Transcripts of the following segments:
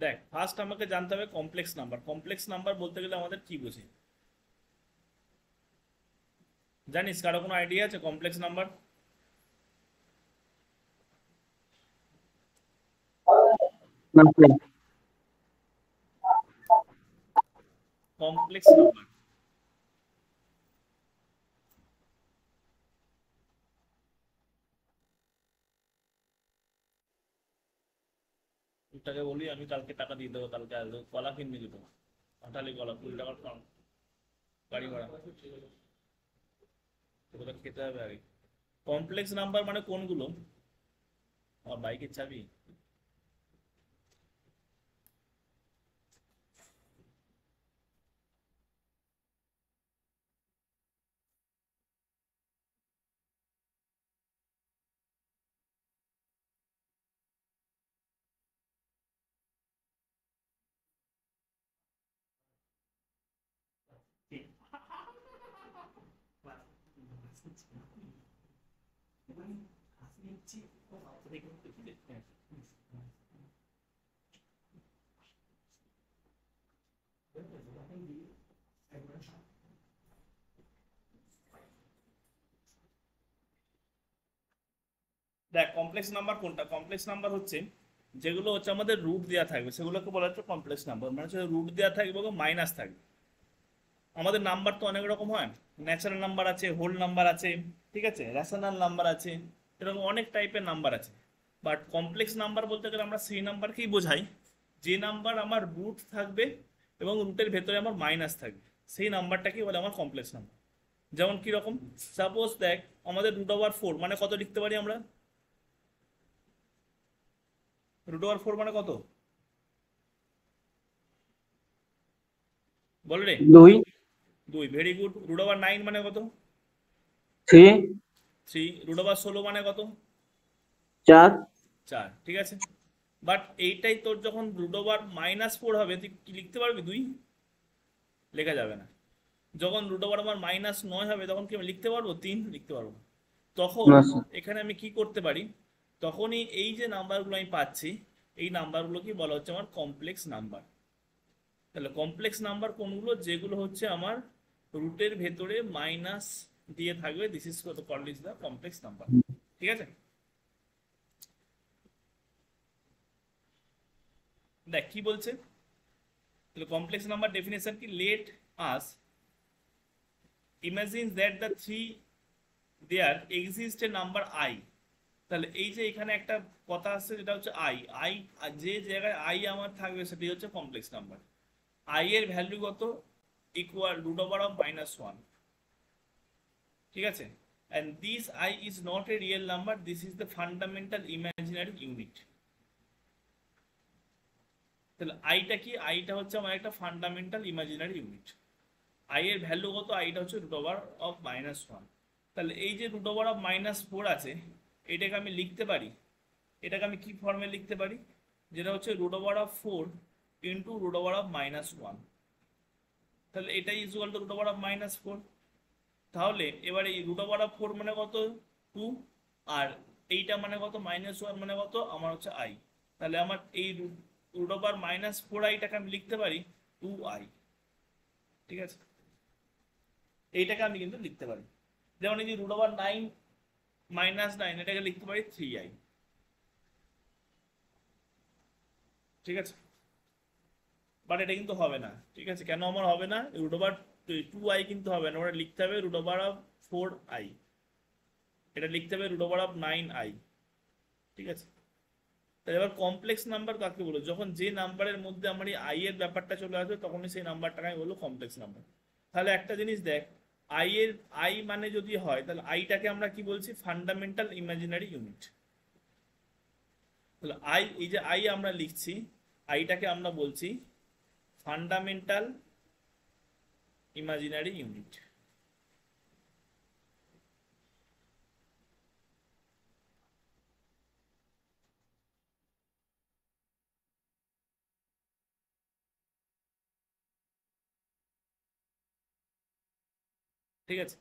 দেখ ফার্স্ট আমাকে জানতে হবে কমপ্লেক্স নাম্বার। কমপ্লেক্স নাম্বার বলতে গেলে আমাদের কি বোঝে জানিস? কারো কোনো আইডিয়া আছে কমপ্লেক্স নাম্বার? না স্যার। কমপ্লেক্স নাম্বার টাকে বলি আমি কালকে টাকা দিয়ে দেবো, কালকে আসবো, কলা কিনবি দুটো, কাঁঠালি কলা 20 টাকার কম, গাড়ি ভাড়া তোকে খেতে হবে আগে। কমপ্লেক্স নাম্বার মানে কোনগুলো? আমার বাইকের চাবি। দেখ কমপ্লেক্স নাম্বার কোনটা? কমপ্লেক্স নাম্বার হচ্ছে যেগুলো হচ্ছে আমাদের রুট দেওয়া থাকবে সেগুলোকে বলা হচ্ছে কমপ্লেক্স নাম্বার। মানে হচ্ছে রুট দেওয়া থাকবে মাইনাস থাকবে। আমাদের নাম্বার তো অনেক রকম হয়, ন্যাচারাল নাম্বার আছে, হোল নাম্বার আছে, ঠিক আছে, রেশনাল নাম্বার আছে, এরকম অনেক টাইপের নাম্বার আছে। বাট কমপ্লেক্স নাম্বার বলতে গেলে আমরা সেই নাম্বারকেই বোঝাই যে নাম্বার আমার রুট থাকবে এবং রুটের ভেতরে আমার মাইনাস থাকবে, সেই নাম্বারটাকেই বলে আমার কমপ্লেক্স নাম্বার। যেমন কিরকম, সাপোজ দেখ আমাদের √4 মানে কত লিখতে পারি আমরা? √4 মানে কত বল রে? 2, 2, ভেরি গুড। √9 মানে কত? 3, 3। √16 মানে কত? 4, 4। ঠিক আছে, বাট এইটাই তোর যখন √-4 হবে তুই কি লিখতে পারবি? 2 লেখা যাবে না। যখন √আমার -9 হবে তখন কি আমি লিখতে পারবো? 3 লিখতে পারবো না। তখন না স্যার। এখানে আমি কি করতে পারি, তখনই এই যে নাম্বারগুলো আমি পাচ্ছি এই নাম্বারগুলোকে বলা হচ্ছে আমার কমপ্লেক্স নাম্বার। তাহলে কমপ্লেক্স নাম্বার কোনগুলো? যেগুলো হচ্ছে আমার রুটের ভেতরে মাইনাস দিয়ে থাকবে, this is called is the complex number. ঠিক আছে, দেখ কি বলছে। তাহলে কমপ্লেক্স নাম্বার ডেফিনেশন কি? Let us imagine that the three there exist a number i. তাহলে এই যে এখানে একটা কথা আসছে যেটা হচ্ছে আই। আই যে জায়গায় আই আমার থাকবে সেটি হচ্ছে কমপ্লেক্স নাম্বার। আই এর ভ্যালু কত? ইকুয়াল √-1। ঠিক আছে, and this I is not a real number, this is the fundamental imaginary unit। তাহলে আইটা কি? আইটা হচ্ছে আমার একটা ফান্ডামেন্টাল ইমাজিনারি ইউনিট। আই এর ভ্যালু কত? আইটা হচ্ছে √-1। তাহলে এই যে √-4 আছে এটাকে আমি লিখতে পারি, এটাকে আমি কি ফর্মে লিখতে পারি? যেটা হচ্ছে √4 ইন্টু √-1। তাহলে এটা ইকুয়াল টু √-4। তাহলে এবারে এই √4 মানে কত? 2। আর এইটা মানে কত? -1 মানে কত? আমার হচ্ছে আই। তাহলে আমার এই √-4 আইটাকে আমি লিখতে পারি 2i। ঠিক আছে, এইটাকে আমি কিন্তু লিখতে পারি। যেমন এই যে √9 -9 এটাকে লিখতে পারি 3i। ঠিক আছে, বাট এটা কিন্তু হবে না। ঠিক আছে, কেন আমার হবে না? √2i কিন্তু হবে না, ওটা লিখতে হবে √4i, এটা লিখতে হবে √9i। ঠিক আছে, তাহলে এবার কমপ্লেক্স নাম্বার কাকে বলো? যখন যে নাম্বারের মধ্যে আমার এই আই এর ব্যাপারটা চলে আসবে তখনই সেই নাম্বারটাকে আমি বলবো কমপ্লেক্স নাম্বার। তাহলে একটা জিনিস দেখ, আই মানে যদি হয় তাহলে আইটাকে আমরা কি বলছি? Fundamental imaginary unit. তাহলে এই যে আই আমরা লিখছি, আইটাকে আমরা বলছি ফান্ডামেন্টাল ইমাজিনারি ইউনিট। ঠিক আছে,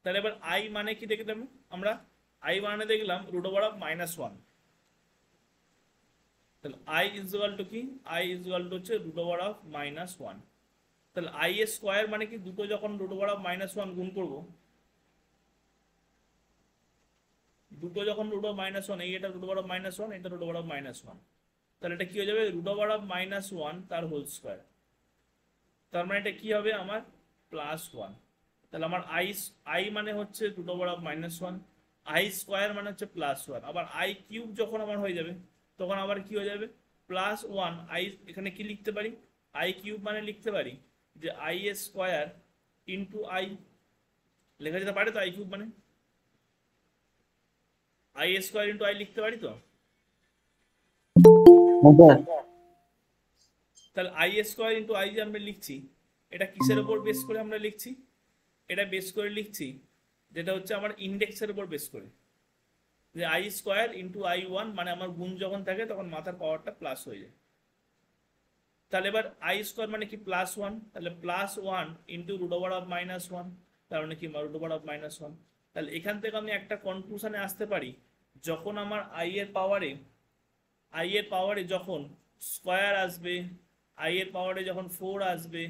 তাহলে এবার আই মানে কি দেখলাম আমরা? আই মানে দেখলাম √-1। তাহলে আই ইজ ইকুয়াল টু কি, আই ইজ ইকুয়াল টু হচ্ছে রুট ওভার অফ -1। তাহলে আই এর স্কোয়ার মানে কি, দুটো যখন রুট ওভার অফ -1 গুণ করবো, দুটো যখন রুট ওভার -1, এই এটা রুট ওভার অফ -1, এটা রুট ওভার অফ -1, তাহলে এটা কি হয়ে যাবে রুট ওভার অফ -1 তার হোল স্কোয়ার। তার মানে এটা কি হবে আমার +1। তাহলে আমার আই মানে হচ্ছে root over of -1, I square মানে হচ্ছে +1, আবার আই কিউব যখন আমার হয়ে যাবে তখন আবার কি হয়ে যাবে +1। আই এখানে কি লিখতে পারি, আই কিউব মানে লিখতে পারি যে আই স্কোয়ার ইন্টু আই, লেখা যেতে পারে তো আই কিউব মানে আই স্কোয়ার ইন্টু আই লিখতে পারি তো। তাহলে আই স্কোয়ার ইন্টু আই যে আমরা লিখছি, এটা কিসের উপর বেস করে আমরা লিখছি, এটা বেস করে লিখছি যেটা হচ্ছে আমার ইন্ডেক্সের উপর বেস করে, যে আই স্কোয়ার ইন্টু I1 মানে আমার গুণ যখন থাকে তখন মাথার পাওয়ারটা প্লাস হয়ে যায়। তাহলে এবার আই স্কোয়ার মানে কি +1, তাহলে +1 ইন্টু রুট ওভার অফ -1, তার মানে কি রুট ওভার অফ -1। তাহলে এখান থেকে আমি একটা কনক্লুশনে আসতে পারি, যখন আমার আই এর পাওয়ারে যখন স্কোয়ার আসবে, আই এর পাওয়ারে যখন 4 আসবে,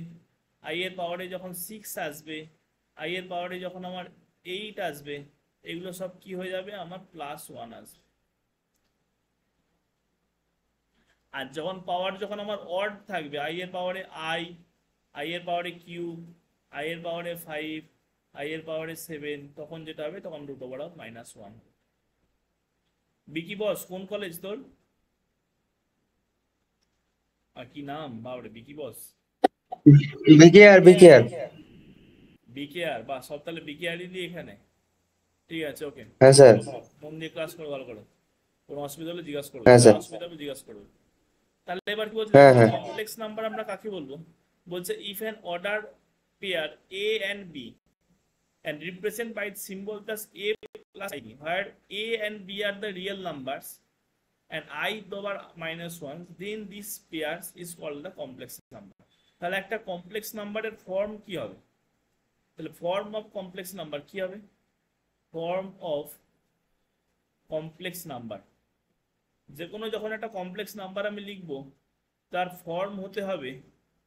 আই এর পাওয়ারে যখন 6 আসবে, আই এর পাওয়ারে যখন আমার 8 আসবে, এগুলো সব কি হয়ে যাবে আমার +1 আসবে। আর যখন পাওয়ার যখন আমার অড থাকবে, আই এর পাওয়ারে আই এর পাওয়ারে কিউব, আই এর পাওয়ারে 5, আই এর পাওয়ারে 7, তখন যেটা হবে তখন রুট ওভার অফ -1। বিকি বস কোন কলেজ তোর, আর কি নাম বাবরে, বিকি বস, বিকেআর। বিকেআর, বা সব তাহলে বিকেআরই দিয়ে এখানে, ঠিক আছে ওকে। হ্যাঁ স্যার। মন দিয়ে ক্লাস করো ভালো করে, কোনো অসুবিধা হলে জিজ্ঞাসা করবে, হ্যাঁ কোনো স্যার। অসুবিধা হলে জিজ্ঞাসা করবে। তাহলে এবার কি বলছে, হ্যাঁ হ্যাঁ। কমপ্লেক্স নাম্বার আমরা কাকে বলবো, বলছে if an order pair A and B and represent by its symbol plus a plus id, where a and b are the real numbers and I over -1, then this pairs is called the complex number। তাহলে একটা complex নাম্বারের form কি হবে, তাহলে form of complex number কি হবে, form of complex number, যে কোনো যখন একটা কমপ্লেক্স নাম্বার আমি লিখবো তার ফর্ম হতে হবে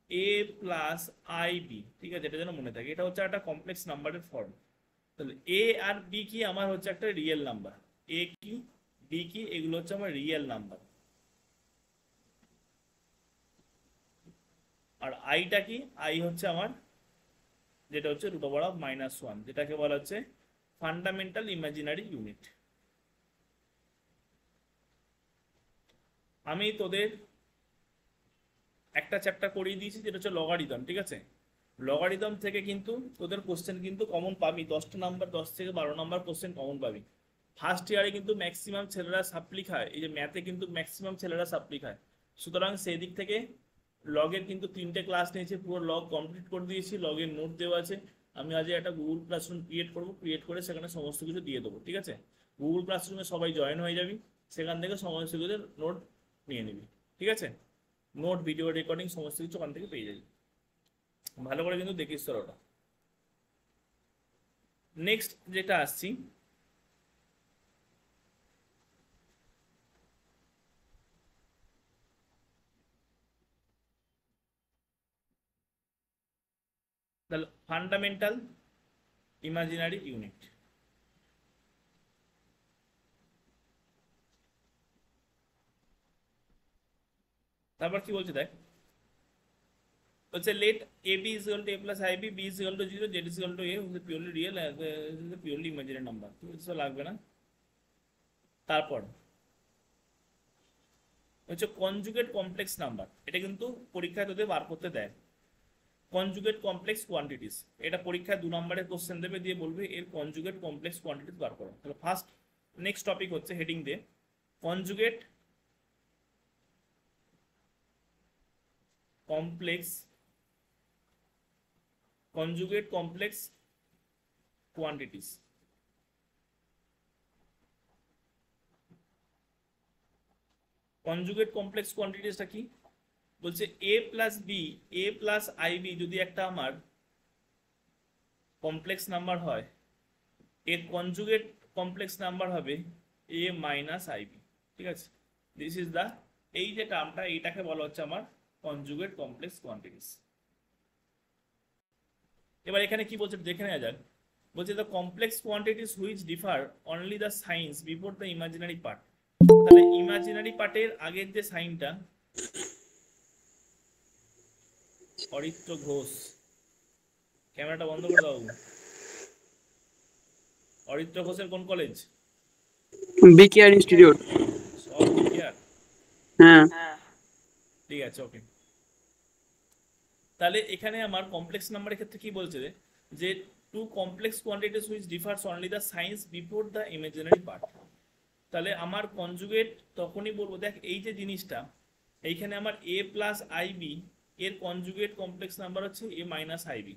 a প্লাস আই বি, ঠিক আছে, এটা যেন মনে থাকে, এটা হচ্ছে একটা কমপ্লেক্স নাম্বারের ফর্ম। তাহলে এ আর বি কি আমার হচ্ছে একটা রিয়েল নাম্বার, এ কি বি কি এগুলো হচ্ছে আমার রিয়েল নাম্বার, আর আইটা কি, আই হচ্ছে আমার যেটা হচ্ছে রুট ওভার অফ -1, যেটাকে বলা হচ্ছে ফান্ডামেন্টাল ইমাজিনারি ইউনিট। আমি তোদের একটা চ্যাপ্টার করিয়ে দিয়েছি যেটা হচ্ছে লগারিদম, ঠিক আছে, লগারিদম থেকে কিন্তু তোদের কোশ্চেন কিন্তু কমন পাবি, 10টা নাম্বার 10 থেকে 12 নাম্বার কোশ্চেন কমন পাবি। ফার্স্ট ইয়ারে কিন্তু ম্যাক্সিমাম ছেলেরা সাপ্লি খায়, এই যে ম্যাথে কিন্তু ম্যাক্সিমাম ছেলেরা সাপ্লি খায়, সুতরাং সেই দিক থেকে লগের কিন্তু 3টে ক্লাস নিয়েছি, পুরো লগ কমপ্লিট করে দিয়েছি, লগের নোট দেওয়া আছে। আমি আজ একটা গুগল ক্লাসরুম ক্রিয়েট করবো, ক্রিয়েট করে সেখানে সমস্ত কিছু দিয়ে দেবো, ঠিক আছে, গুগল ক্লাসরুমে সবাই জয়েন হয়ে যাবি, সেখান থেকে সমস্ত কিছু নোট নিয়ে নিবি, ঠিক আছে, নোট ভিডিও রেকর্ডিং সমস্ত কিছু ওখান থেকে পেয়ে যাবি, ভালো করে কিন্তু দেখিস তোর ওটা। নেক্সট যেটা আসছি, তাহলে ফান্ডামেন্টাল ইমাজিনারি ইউনিট। তারপর কি বলছে দেখ, বলছে let A B is equal to A plus I B, B is equal to 0, Z is equal to A, purely real, purely imaginary number, কিছু লাগবে না। তারপর হচ্ছে কনজুগেট কমপ্লেক্স নাম্বার, এটা কিন্তু পরীক্ষায় তোদের বার করতে দেয়, কনজুগেট কমপ্লেক্স কোয়ান্টিটিস, এটা পরীক্ষায় 2 নম্বরের কোশ্চেন দেবে, দিয়ে বলবে এর কনজুগেট কমপ্লেক্স কোয়ান্টিটিস বার করো। তাহলে ফার্স্ট নেক্সট টপিক হচ্ছে হেডিং দিয়ে conjugate complex quantities. Conjugate complex কোয়ান্টিটিসটা কি বলছে, এ প্লাস আই বি যদি একটা আমার কমপ্লেক্স নাম্বার হয়, এর কনজুগেট কমপ্লেক্স নাম্বার হবে এ মাইনাস আই বি, ঠিক আছে, দিস ইজ দ্য এই যে টার্মটা এইটাকে বলা হচ্ছে আমার কনজুগেট কমপ্লেক্স কোয়ান্টিটিস। এবার এখানে কি বলছে দেখে নেওয়া যাক। বলছে the complex quantities which differ only the signs before the imaginary part. তাহলে ইমাজিনারি পার্টের আগের যে সাইনটা, অরিত্র ঘোষ ক্যামেরাটা বন্ধ করে দাও। অরিত্র ঘোষের কোন কলেজ? BKR institute. সব বিকেআর? হ্যাঁ, ঠিক আছে, ওকে। তাহলে এখানে আমার কমপ্লেক্স নাম্বারের ক্ষেত্রে কি বলছে যে two complex quantities which differs only the signs before the imaginary part. তাহলে আমার কনজুগেট তখনই বলবো, দেখ এই যে জিনিসটা এইখানে আমার এ প্লাস আইবি এর কনজুগেট কমপ্লেক্স নাম্বার হচ্ছে এ মাইনাস আইবি।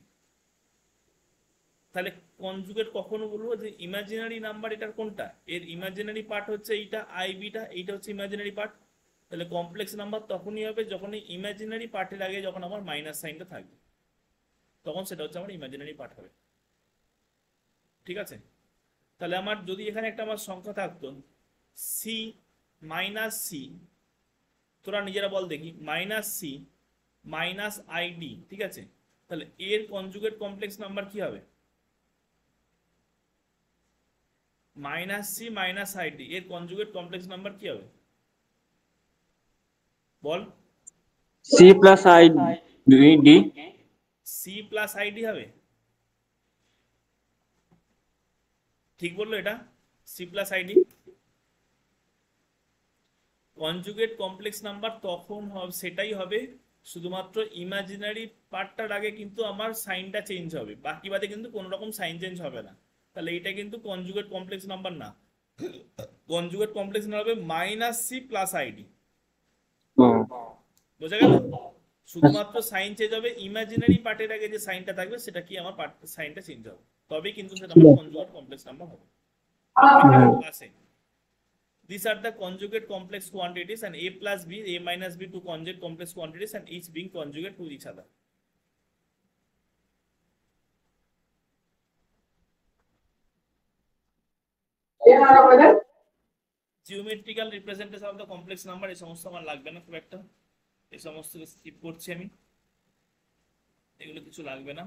তাহলে কনজুগেট কখনো বলবো যে ইমাজিনারি নাম্বার এটার কোনটা, এর ইমাজিনারি পার্ট হচ্ছে এইটা আইবিটা, এইটা হচ্ছে ইমাজিনারি পার্ট। তাহলে কমপ্লেক্স নাম্বার তখনই হবে যখন এই ইমাজিনারি পার্টের আগে যখন আমার মাইনাস সাইনটা থাকবে, তখন সেটা হচ্ছে আমার ইমাজিনারি পার্ট হবে। ঠিক আছে? তাহলে আমার যদি এখানে একটা আমার সংখ্যা থাকতো সি মাইনাস সি, তোরা নিজেরা বল দেখি, মাইনাস সি মাইনাস আইডি, ঠিক আছে, তাহলে এর কনজুগেট কমপ্লেক্স নাম্বার কি হবে? মাইনাস সি মাইনাস আইডি এর কনজুগেট কমপ্লেক্স নাম্বার কি হবে বল? C plus i d. C plus i d হবে, ঠিক বললো এটা? C plus i d conjugate complex number তখন হবে, সেটাই হবে শুধুমাত্র ইমাজিনারি পার্টটার আগে কিন্তু আমার সাইনটা চেঞ্জ হবে, বাকি বাদে কিন্তু কোনো রকম সাইন চেঞ্জ হবে না। তাহলে এটা কিন্তু কনজুগেট কমপ্লেক্স নাম্বার না। কনজুগেট কমপ্লেক্স নাম্বার হবে মাইনাস সি প্লাস আইডি। বোঝা গেল? শুধুমাত্র সাইন চেঞ্জ হবে, ইমাজিনারি পার্টের আগে যে সাইনটা থাকবে সেটা কি আমার পার্ট সাইনটা চেঞ্জ হবে, তবে কিন্তু সেটা আমার কনজুগেট কমপ্লেক্স নাম্বার হবে। আছে these are the conjugate complex quantities and a plus b, a minus b, two conjugate complex quantities and each being conjugate to each other. Geometrical representation of the complex number এই সমস্ত আমার লাগবে না খুব একটা, এই সমস্ত স্কিপ করছি আমি, এগুলো কিছু লাগবে না।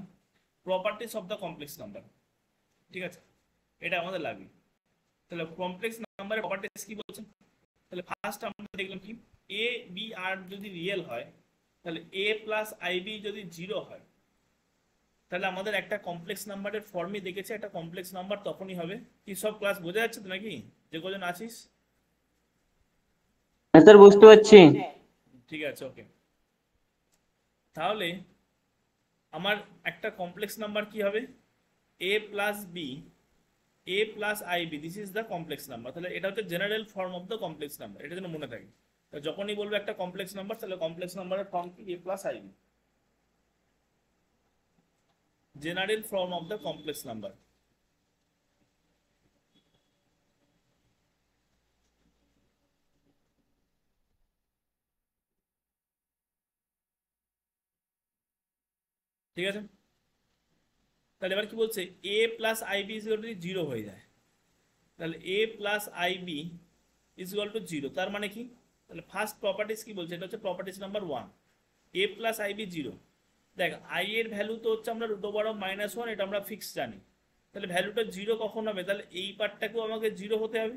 Properties of the complex number, ঠিক আছে, এটা আমাদের লাগবে। তাহলে কমপ্লেক্স নাম্বারের প্রপার্টিস কি বলছে? তাহলে ফার্স্ট আমরা দেখলাম কি, এ বি আর যদি রিয়েল হয়, তাহলে এ প্লাস আইবি যদি 0 হয়, তাহলে আমাদের একটা কমপ্লেক্স নাম্বারের ফর্মই দেখেছে একটা কমপ্লেক্স নাম্বার তখনই হবে। কি সব ক্লাস বোঝা যাচ্ছে তো নাকি, যে কজন আছিস? হ্যাঁ স্যার, বুঝতে পারছি। ঠিক আছে, ওকে। তাহলে আমার একটা কমপ্লেক্স নাম্বার কি হবে? A plus b, a plus i b, this is the complex number. তাহলে এটা হচ্ছে general form of the complex number, এটা যেন মনে থাকে। যখনই বলবো একটা কমপ্লেক্স নাম্বার, তাহলে কমপ্লেক্স নাম্বারের ফর্ম কি? A plus i b, general form of the complex number. ঠিক আছে? তাহলে এবার কি বলছে? A plus IB is equal to 0 হয়ে যায়, তাহলে a plus IB is equal to 0, তার মানে কি? তাহলে ফার্স্ট প্রপার্টিস কি বলছে? এটা হচ্ছে প্রপার্টিস নাম্বার 1, এ প্লাস আইবি 0। দেখ আই এর ভ্যালু তো হচ্ছে আমরা √(-1), এটা আমরা ফিক্স জানি। তাহলে ভ্যালুটা 0 কখন হবে? তাহলে এই পার্টটাকেও আমাকে 0 হতে হবে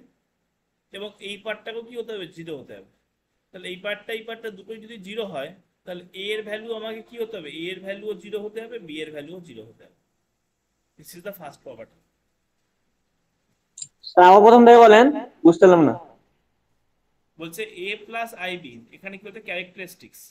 এবং এই পার্টটাকেও কি হতে হবে? 0 হতে হবে। তাহলে এই পার্টটা দুটোই যদি 0 হয়, তাহলে এ এর ভ্যালু আমাকে কি হতে হবে? এ এর ভ্যালুও 0 হতে হবে, বি এর ভ্যালুও 0 হতে হবে। This is the first property. Sir প্রথম থেকে বলেন, বুঝতে পারলাম না। বলছে এ প্লাস আইবি, এখানে কি বলতে? ক্যারেক্টারিস্টিক্স,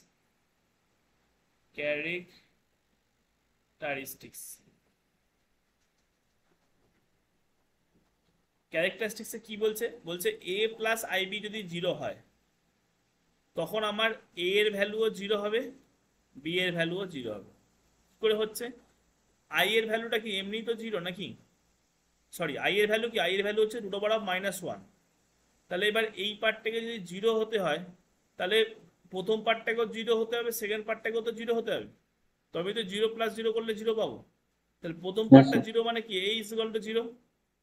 ক্যারেক্টারিস্টিক্সে কি বলছে? বলছে এ প্লাস আইবি যদি 0 হয়, তখন আমার এ এর ভ্যালুও 0 হবে, বি এর ভ্যালুও 0 হবে। করে হচ্ছে আই এর ভ্যালুটা কি এমনি তো 0 নাকি? সরি, আই এর ভ্যালু কি? আই এর ভ্যালু হচ্ছে √(-1). তাহলে এবার এই পার্টটাকে যদি 0 হতে হয়, তাহলে প্রথম পার্টটাকেও 0 হতে হবে, সেকেন্ড পার্টটাকেও তো 0 হতে হবে, তবে তো 0 + 0 করলে 0 পাবো। তাহলে প্রথম পার্টটা 0 মানে কি? এ ইজ ইকুয়াল টু 0,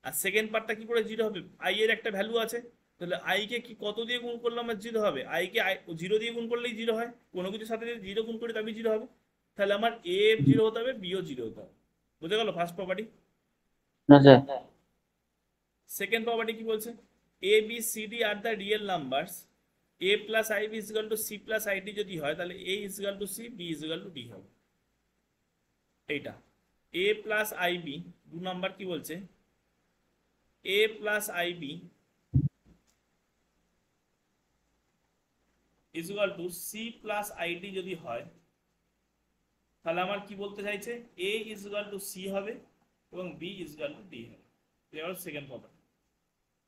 আর সেকেন্ড পার্টটা কি করে 0 হবে? আই এর একটা ভ্যালু আছে, তাহলে আই কে কি কত দিয়ে গুণ করলে আমার জিরো হবে? আই কে জিরো দিয়ে গুণ করলেই জিরো হয়, কোনো কিছুর সাথে যদি জিরো গুণ করি তবেই জিরো হবে। তাহলে আমার এ জিরো হতে হবে, বিও জিরো হতে হবে। বুঝে গেল ফার্স্ট প্রপার্টি? না স্যার। সেকেন্ড প্রপার্টি কি বলছে? A b c d are the real numbers, a plus I b is equal to c plus i d যদি হয় তাহলে a is equal to c, b is equal to d হবে। এইটা a plus I b, 2 number কি বলছে? A plus I b is equal to c plus i d যদি হয় তাহলে আমার কি বলতে চাইছে? এ ইজগাল টু সি হবে এবং বি ইজগাল টু ডি হবে। Second property.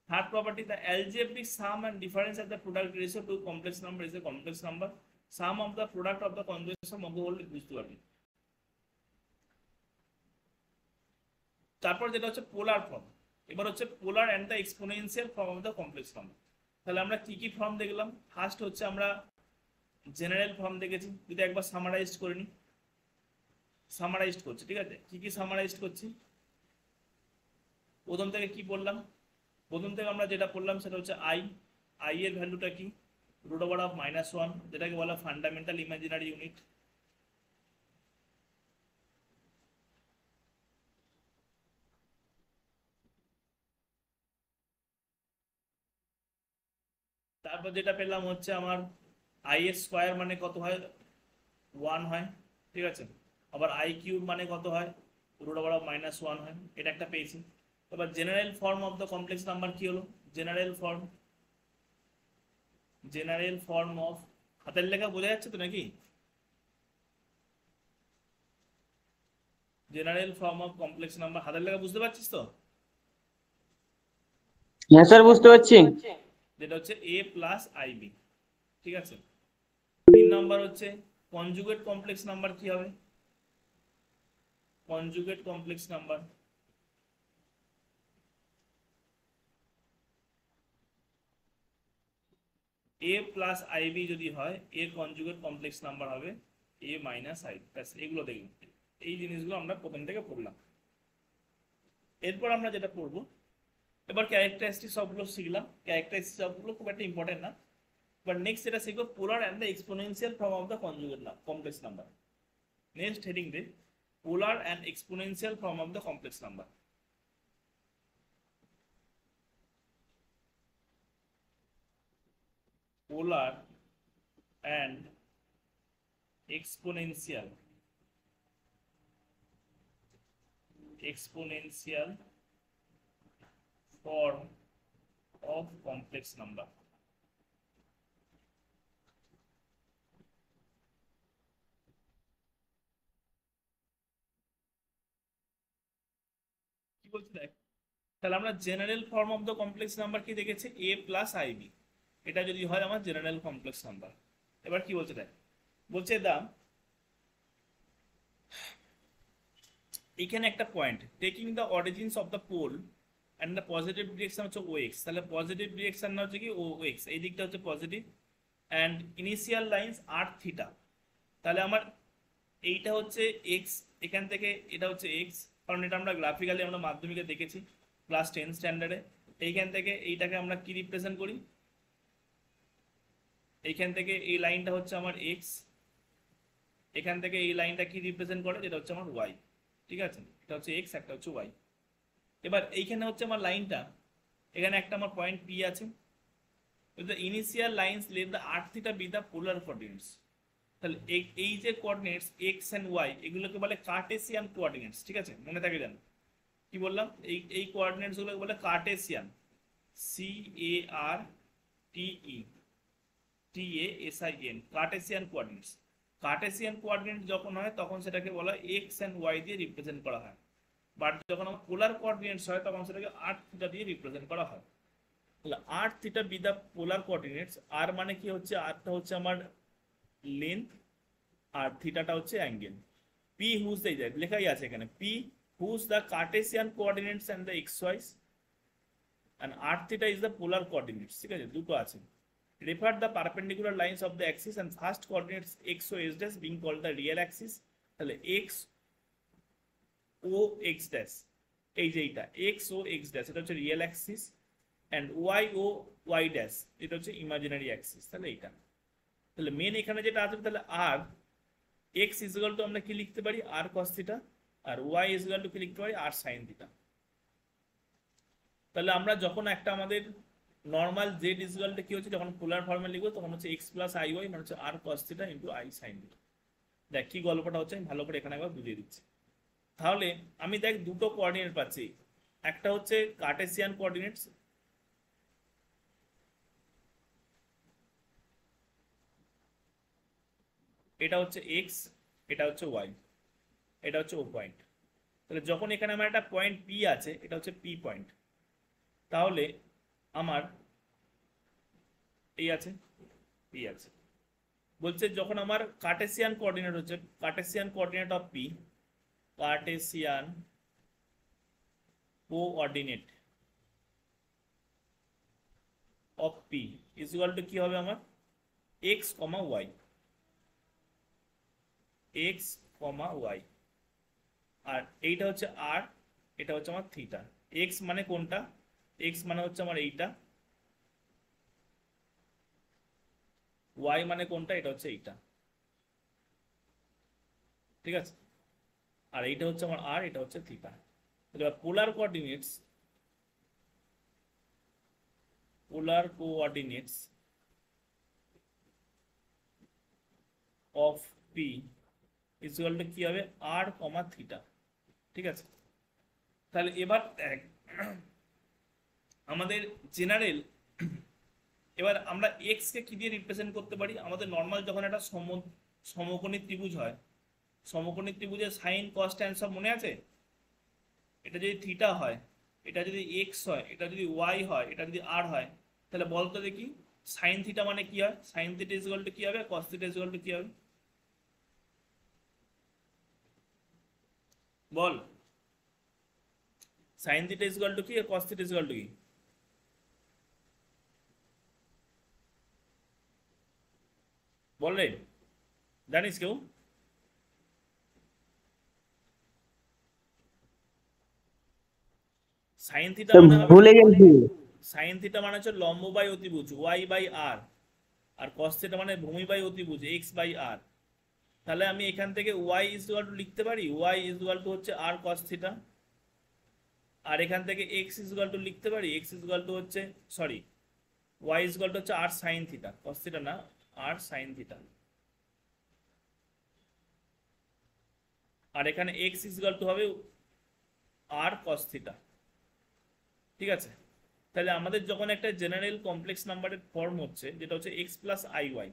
Third property, the algebraic sum and difference of the product ratio to complex number is a complex number. Sum of the product of the conjugation of whole বুঝতে পারবি। তারপর যেটা হচ্ছে polar form, এবার হচ্ছে পোলার and the exponential form of the complex number. তাহলে আমরা কি কি ফর্ম দেখলাম? ফার্স্ট হচ্ছে আমরা জেনারেল ফর্ম দেখেছি, যদি একবার সামারাইজড করে নিই। সামারাইজড করছি, ঠিক আছে? কি কি সামারাইজড করছি? প্রথম থেকে কি বললাম? প্রথম থেকে আমরা যেটা পড়লাম সেটা হচ্ছে আই। আই এর ভ্যালুটা কি? রুট ওভার অফ -1, যেটাকে বলা ফান্ডামেন্টাল ইমাজিনারি ইউনিট। তারপর যেটা পেলাম হচ্ছে আমার আই এর স্কোয়ার মানে কত হয়? 1 হয়, ঠিক আছে? আবার আই কিউব মানে কত হয়? রুট ওভার অফ -1 হয়, এটা একটা পেয়েছি। এবার general form of the complex number কি হলো? জেনারেল ফর্ম অফ, হাতের লেখা বোঝা যাচ্ছে তো নাকি? General form of complex number হাতের লেখা বুঝতে পারছিস তো? হ্যাঁ স্যার, বুঝতে পারছি। যেটা হচ্ছে এ প্লাস আই বি, ঠিক আছে? 3 নাম্বার হচ্ছে কনজুগেট কমপ্লেক্স নাম্বার কি হবে? Conjugate complex number A plus I B যদি হয়, এর কনজুগেট কমপ্লেক্স নাম্বার হবে এ মাইনাস আই। ব্যাস, এগুলো দেখলাম। এই জিনিসগুলো আমরা প্রথম থেকে পড়লাম। এরপর আমরা যেটা পড়বো, এবার ক্যারেক্টারিস্টিক সবগুলো শিখলাম। ক্যারেক্টারিস্টিক সবগুলো খুব একটা ইম্পর্টেন্ট না, বাট নেক্সট যেটা শিখবো polar and the exponential form of the conjugate complex number. Next heading the polar and exponential form of the complex number. Polar and exponential form of complex number। কি বলছি দেখ, তাহলে আমরা general form of the complex number কি দেখেছি? এ plus I B, এটা যদি হয় আমার জেনারেল কমপ্লেক্স নাম্বার। এবার কি বলছে দেখ, বলছে দাম এখানে একটা point, taking the origins of the pole and the positive direction হচ্ছে ও এক্স। তাহলে পজিটিভ ডিরেকশন হচ্ছে কি ও এক্স, এই দিকটা হচ্ছে পজিটিভ, অ্যান্ড ইনিশিয়াল লাইন্স আর থিটা। তাহলে আমার এইটা হচ্ছে এক্স, এখান থেকে এটা হচ্ছে এক্স, কারণ এটা আমরা গ্রাফিক্যালি আমরা মাধ্যমিকে দেখেছি ক্লাস 10 স্ট্যান্ডার্ডে। এইখান থেকে এইটাকে আমরা কি রিপ্রেজেন্ট করি? এইখান থেকে এই লাইনটা হচ্ছে আমার এক্স, এখান থেকে এই লাইনটা কি রিপ্রেজেন্ট করে? যেটা হচ্ছে আমার ওয়াই, ঠিক আছে? এটা হচ্ছে এক্স, একটা হচ্ছে ওয়াই। এবার এইখানে হচ্ছে আমার লাইনটা, এখানে একটা আমার পয়েন্ট পি আছে। the initial lines let the r theta be the polar coordinates। তাহলে এই যে কোঅর্ডিনেটস এক্স এন্ড ওয়াই এগুলোকে বলে কার্টেসিয়ান কোঅর্ডিনেটস, ঠিক আছে? মনে থাকে জানো কি বললাম? এই কোঅর্ডিনেটস গুলোকে বলে Cartesian, C A R T E S I A N এন, কার্টেসিয়ান কোঅর্ডিনেটস। কার্টেসিয়ান কোঅর্ডিনেট যখন হয় তখন সেটাকে বলা এক্স এন্ড ওয়াই দিয়ে রিপ্রেজেন্ট করা হয়, বাট যখন আমার পোলার কোঅর্ডিনেটস হয় তখন সেটাকে আর থিটা দিয়ে রিপ্রেজেন্ট করা হয়। তাহলে r theta be the polar coordinates. R মানে কি হচ্ছে? আরটা হচ্ছে আমার লেন্থ আর থিটাটা হচ্ছে অ্যাঙ্গেল। পি হুজ এই যায় লেখাই আছে এখানে, P whose the Cartesian coordinates and the X Ys and r theta is the polar coordinates, ঠিক আছে? দুটো আছে। refer the perpendicular lines of the axis and first coordinates x o s dash being called the real axis। তাহলে x o x dash, এই যে এইটা x o x dash এটা হচ্ছে real axis, and Y O Y dash এটা হচ্ছে imaginary Axis. তাহলে এইটা, তাহলে মেন এখানে যেটা আছে তাহলে আর এক্স ইজুয়াল টু আমরা কি লিখতে পারি আর কস থিটা, আর ওয়াই ইজুয়াল টু কি লিখতে পারি আর সাইন থিটা। তাহলে আমরা যখন একটা আমাদের নর্মাল জেড ইজুয়ালটা কি হচ্ছে যখন পোলার ফর্মে লিখবো তখন হচ্ছে এক্স প্লাস আই ওয়াই মানে হচ্ছে আর cos theta into i sine theta. দেখ কি গল্পটা হচ্ছে আমি ভালো করে এখানে একবার বুঝিয়ে দিচ্ছি। তাহলে আমি দেখ দুটো কোঅর্ডিনেট পাচ্ছি, একটা হচ্ছে কার্টেসিয়ান কোঅর্ডিনেটস, এটা হচ্ছে এক্স, এটা হচ্ছে ওয়াই, এটা হচ্ছে ও পয়েন্ট। তাহলে যখন এখানে আমার একটা পয়েন্ট পি আছে, এটা হচ্ছে পি পয়েন্ট, তাহলে আমার এই আছে পি আছে। বলছে যখন আমার কার্টেসিয়ান কোঅর্ডিনেট হচ্ছে Cartesian coordinate of P, Cartesian coordinate of P is equal to কি হবে আমার এক্স কমা ওয়াই, এক্স কমা ওয়াই, আর এইটা হচ্ছে আর, এটা হচ্ছে আমার থিটা। এক্স মানে কোনটা, এক্স মানে হচ্ছে আমার এইটা, ওয়াই মানে কোনটা, এটা হচ্ছে এইটা, ঠিক আছে, আর এইটা হচ্ছে আমার আর, এটা হচ্ছে থিটা। এবার polar coordinates, polar coordinates of P is equal to কি হবে আর কমা থিটা, ঠিক আছে। তাহলে এবার দেখ আমাদের জেনারেল, এবার আমরা এক্স কে কি দিয়ে রিপ্রেজেন্ট করতে পারি, আমাদের নর্মাল যখন একটা সমকোণী ত্রিভুজ হয়, সমকোণী ত্রিভুজের সাইন কস ট্যান সব মনে আছে, এটা যদি থিটা হয়, এটা যদি এক্স হয়, এটা যদি ওয়াই হয়, এটা যদি আর হয়, তাহলে বলতো দেখি সাইন থিটা মানে কি হয়, sine theta is equal to কি হবে, cos theta is equal to কি হবে, বল sine theta is equal to কি আর cos theta is equal to কি, বল রে, জানিস কেউ? সাইন থিটা মানে হবে, ভুলে গেছি। সাইন থিটা মানে হচ্ছে লম্ব বাই অতিভুজ Y by R, R cos theta মানে ভূমি বাই অতিভুজ এক্স বাই আর। তাহলে আমি এখান থেকে ওয়াই ইজ ইকুয়াল টু লিখতে পারি, ওয়াই ইজ ইকুয়াল টু হচ্ছে আর কস থিটা, আর এখান থেকে এক্স ইজ ইকুয়াল টু লিখতে পারি, এক্স ইজ ইকুয়াল টু হচ্ছে sorry Y is equal to হচ্ছে R sine theta, cos theta না আর সাইন থিটা, আর এখানে এক্স ইজ ইকুয়াল টু হবে আর কস থিটা, ঠিক আছে। তাহলে আমাদের যখন একটা জেনারেল কমপ্লেক্স নাম্বারের ফর্ম হচ্ছে যেটা হচ্ছে এক্স প্লাস আই ওয়াই,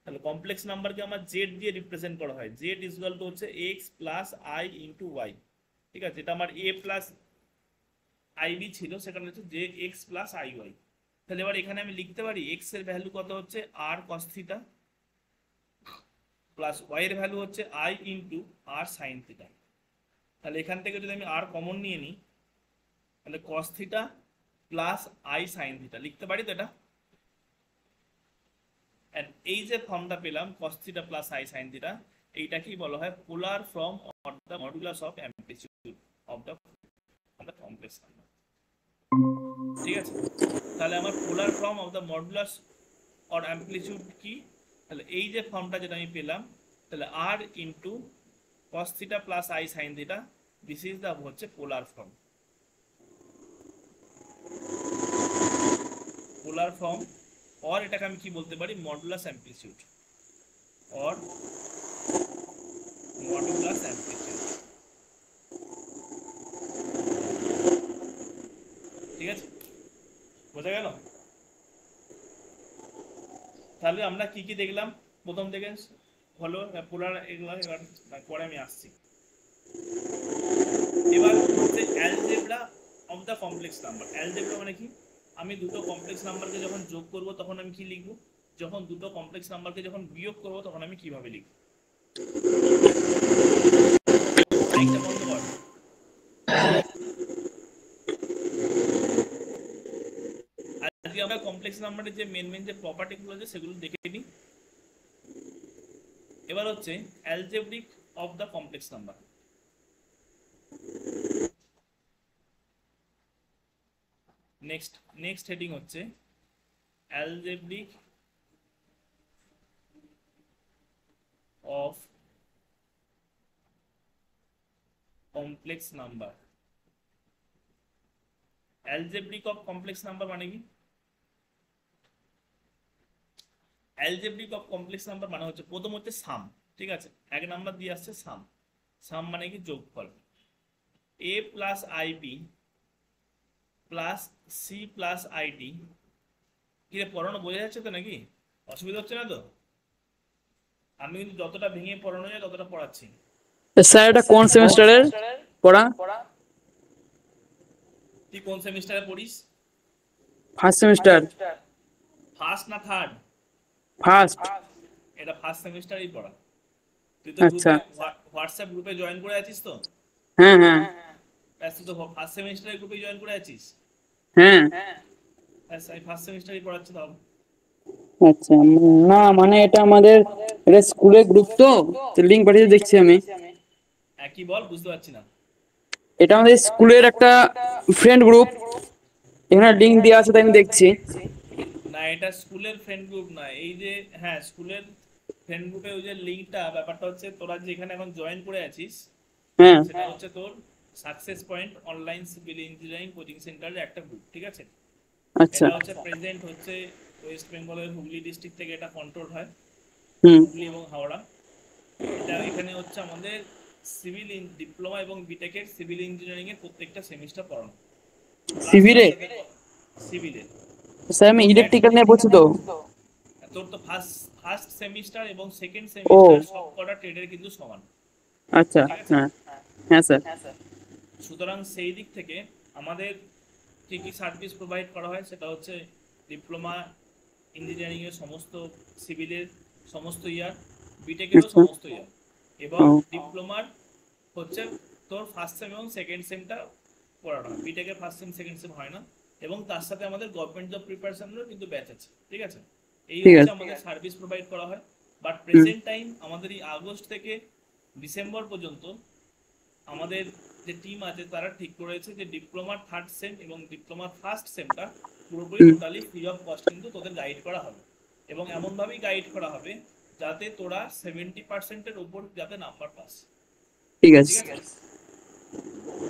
তাহলে কমপ্লেক্স নাম্বারকে আমার জেড দিয়ে রিপ্রেজেন্ট করা হয়, জেড ইজ ইকুয়াল টু হচ্ছে X plus I into Y, ঠিক আছে। এটা আমার এ প্লাস আইবি ছিল, সেখানে হচ্ছে Z X plus I Y. তাহলে এবার এখানে আমি লিখতে পারি এক্স এর ভ্যালু কত হচ্ছে আর কস থিটা প্লাস ওয়াই এর ভ্যালু হচ্ছে I into R sine theta. তাহলে এখান থেকে যদি আমি আর কমন নিয়ে নিই তাহলে cos theta plus i sine theta লিখতে পারি তো এটা। এই যে ফর্মটা পেলাম cos theta plus i sine theta, এইটাকেই বলা হয় polar form of the modulus of amplitude of the complex number, ঠিক আছে। তাহলে আমার polar form of the modulus or amplitude কি, তাহলে এই যে ফর্মটা যেটা আমি পেলাম, তাহলে আর into cos theta plus i sine theta, this is the হচ্ছে পোলার ফর্ম, পোলার ফর্ম। और এটাকে আমি কি বলতে পারি মডুলাস অ্যামপ্লিটিউড और মডুলাস অ্যামপ্লিটিউড, ঠিক আছে, বোঝা গেল। তাহলে আমরা কি কি দেখলাম, প্রথম থেকে হলো পোলার, এগুলো এবার পরে আমি আসছি। এবার হচ্ছে algebra of the complex number. Algebra মানে কি, আমি দুটো কমপ্লেক্স নাম্বারকে যখন যোগ করব তখন আমি কি লিখব, যখন দুটো কমপ্লেক্স নাম্বারকে যখন বিয়োগ করব তখন আমি কিভাবে লিখব। একটা বন্ধ কর। আজকে আমরা কমপ্লেক্স নাম্বারের যে মেন যে প্রপার্টিগুলো আছে সেগুলো দেখে নিই। এবার হচ্ছে algebraic of the complex number. Next next heading হচ্ছে algebraic of complex number. Algebraic of complex number মানে কি? অ্যালজেব্রিক অফ কমপ্লেক্স নাম্বার মানে হচ্ছে প্রথম হচ্ছে সাম, ঠিক আছে, 1 নাম্বার দিয়ে আসছে সাম। সাম মানে কি? যোগফল। a plus IB plus C plus ID. কি রে, পড়ানো বোঝা যাচ্ছে তো নাকি? অসুবিধা হচ্ছে না তো? আমি কিন্তু যতটা ভেঙে পড়ানো যায় ততটা পড়াচ্ছি। স্যার এটা কোন সেমিস্টারের পড়া? তুই কোন সেমিস্টারে পড়িস? First semester. ফার্স্ট না থার্ড? ফার্স্ট। এটা ফার্স্ট সেমিস্টারেই পড়া। তুই তো আচ্ছা। হোয়াটসঅ্যাপ গ্রুপে জয়েন করে আছিস তো? হ্যাঁ হ্যাঁ তুই তো ফার্স্ট সেমিস্টারের গ্রুপে জয়েন করে আছিস। হ্যাঁ। আমি ফার্স্ট সেমিস্টারই পড়াচ্ছি তাহলে। আচ্ছা, না মানে এটা আমাদের এটা স্কুলের গ্রুপ তো লিংক পাঠিয়ে দেখছি আমি। কি বল, বুঝতে পারছি না। এটা আমাদের স্কুলের একটা ফ্রেন্ড গ্রুপ, এখানে লিংক দেওয়া আছে তাই আমি দেখছি। না, এটা স্কুলের ফ্রেন্ড গ্রুপ না। এই যে হ্যাঁ, স্কুলের ফ্রেন্ড গ্রুপে ওই যে লিংকটা, ব্যাপারটা হচ্ছে তোরা যেখানে এখন জয়েন করে আছিস হ্যাঁ সেটা হচ্ছে তোর success point online civil engineering coaching সেন্টারের একটা গ্রুপ, ঠিক আছে? আচ্ছা। এটা হচ্ছে প্রেজেন্ট হচ্ছে ওয়েস্ট বেঙ্গলের হুগলি ডিস্ট্রিক্ট থেকে এটা কন্ট্রোল হয়, হুম। হুগলি এবং হাওড়া। এটা এখানে হচ্ছে আমাদের সিভিল ডিপ্লোমা এবং বিটেকের সিভিল ইঞ্জিনিয়ারিং এর প্রত্যেকটা সেমিস্টার পড়ানো। সিভিলে? সিভিলে স্যার আমি ইলেকট্রিক্যাল নিয়ে পড়ছি তো। তোর তো ফার্স্ট সেমিস্টার এবং সেকেন্ড ও সেমিস্টার সবকটা ট্রেডের কিন্তু সমান। আচ্ছা। ঠিক আছে? হ্যাঁ হ্যাঁ স্যার। সুতরাং সেই দিক থেকে আমাদের কি কি সার্ভিস প্রোভাইড করা হয় সেটা হচ্ছে ডিপ্লোমা ইঞ্জিনিয়ারিং এর সমস্ত, সিভিলের সমস্ত ইয়ার, বিটেকেরও আচ্ছা। সমস্ত ইয়ার, এবং ও ডিপ্লোমার হচ্ছে তোর ফার্স্ট সেম এবং সেকেন্ড সেমটা পড়ানো হয়। বিটেকের ফার্স্ট সেম সেকেন্ড সেম হয় না। এবং তার সাথে আমাদের গভর্নমেন্ট জব প্রিপারেশনেরও কিন্তু ব্যাচ আছে, ঠিক আছে? এই ঠিক হচ্ছে আছে। আমাদের সার্ভিস প্রোভাইড করা হয়। But hmm. প্রেজেন্ট টাইম আমাদের এই আগস্ট থেকে ডিসেম্বর পর্যন্ত আমাদের যে টিম আছে তারা ঠিক করেছে যে ডিপ্লোমার থার্ড সেম এবং ডিপ্লোমার ফার্স্ট সেমটা পুরোপুরি হুম। টোটালি ফ্রি অফ কস্ট কিন্তু তোদের গাইড করা হবে। এবং এমনভাবেই গাইড করা হবে যাতে তোরা 70%-এর উপর যাতে নাম্বার পাস। ঠিক ঠিক আছে। আছে?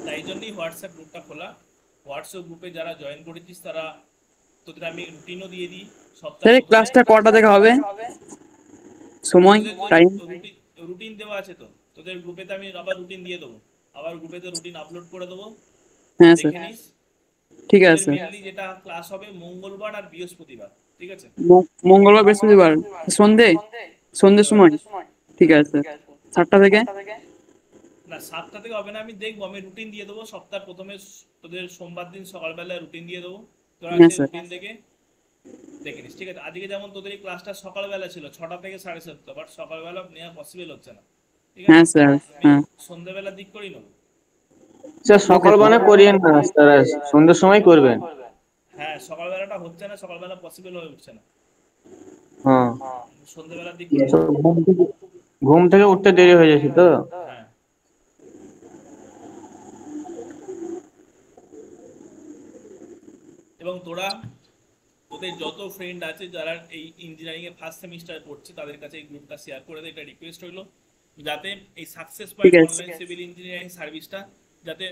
তাই জন্যই হোয়াটসঅ্যাপ গ্রুপটা খোলা। হোয়াটসঅ্যাপ গ্রুপে যারা জয়েন করেছিস তারা, তোদের আমি রুটিনও দিয়ে দিই সপ্তাহ স্যার এই প্রথমে। ক্লাসটা কটা থেকে হবে, সময় টাইম? রুটিন দেওয়া আছে তো তোদের গ্রুপেতে, আমি আবার রুটিন দিয়ে দেবো, আবার গ্রুপেতে রুটিন আপলোড করে দেবো, হ্যাঁ স্যার। দেখে নিস। ঠিক তোদের আছে। মেনলি যেটা ক্লাস হবে মঙ্গলবার আর বৃহস্পতিবার, ঠিক আছে? মঙ্গলবার বৃহস্পতিবার সন্ধে সন্ধ্যের সময়? ঠিক আছে স্যার। 7টা থেকে? না, 7টা থেকে হবে না, আমি দেখবো, আমি রুটিন দিয়ে দেবো সপ্তাহ প্রথমে। তোদের সোমবার দিন সকালবেলা রুটিন দিয়ে দেবো, তোরা হ্যাঁ সেই স্যার। রুটিন দেখে নিস, ঠিক আছে? আজকে যেমন তোদের এই ক্লাসটা সকালবেলা ছিল 6টা থেকে 7:30, বাট সকালবেলা নেওয়া পসিবল হচ্ছে না, ঠিক আছে? হ্যাঁ স্যার। আমি হ্যাঁ সন্ধ্যেবেলার দিক করেই নেবো। স্যার সকাল বানে করিয়েন না স্যার, সন্ধ্যের সময় করবেন। হ্যাঁ, সকালবেলাটা হচ্ছে না, সকালবেলা পসিবল হয়ে উঠছে না, হ্যাঁ, সন্ধ্যেবেলার দিক করে তো নেবো। ঘুম থেকে উঠতে দেরি হয়ে যাচ্ছে তো। হ্যাঁ, এবং তোদের যত ফ্রেন্ড আছে যারা এই ইঞ্জিনিয়ারিং এর ফার্স্ট সেমিস্টার পড়ছে তাদের কাছে এই গ্রুপটা শেয়ার করে দে। এটা রিকোয়েস্ট হইলো যাতে এই সাকসেস ঠিক পয়েন্ট আছে। অনলাইন সিভিল ইঞ্জিনিয়ারিং সার্ভিসটা যাতে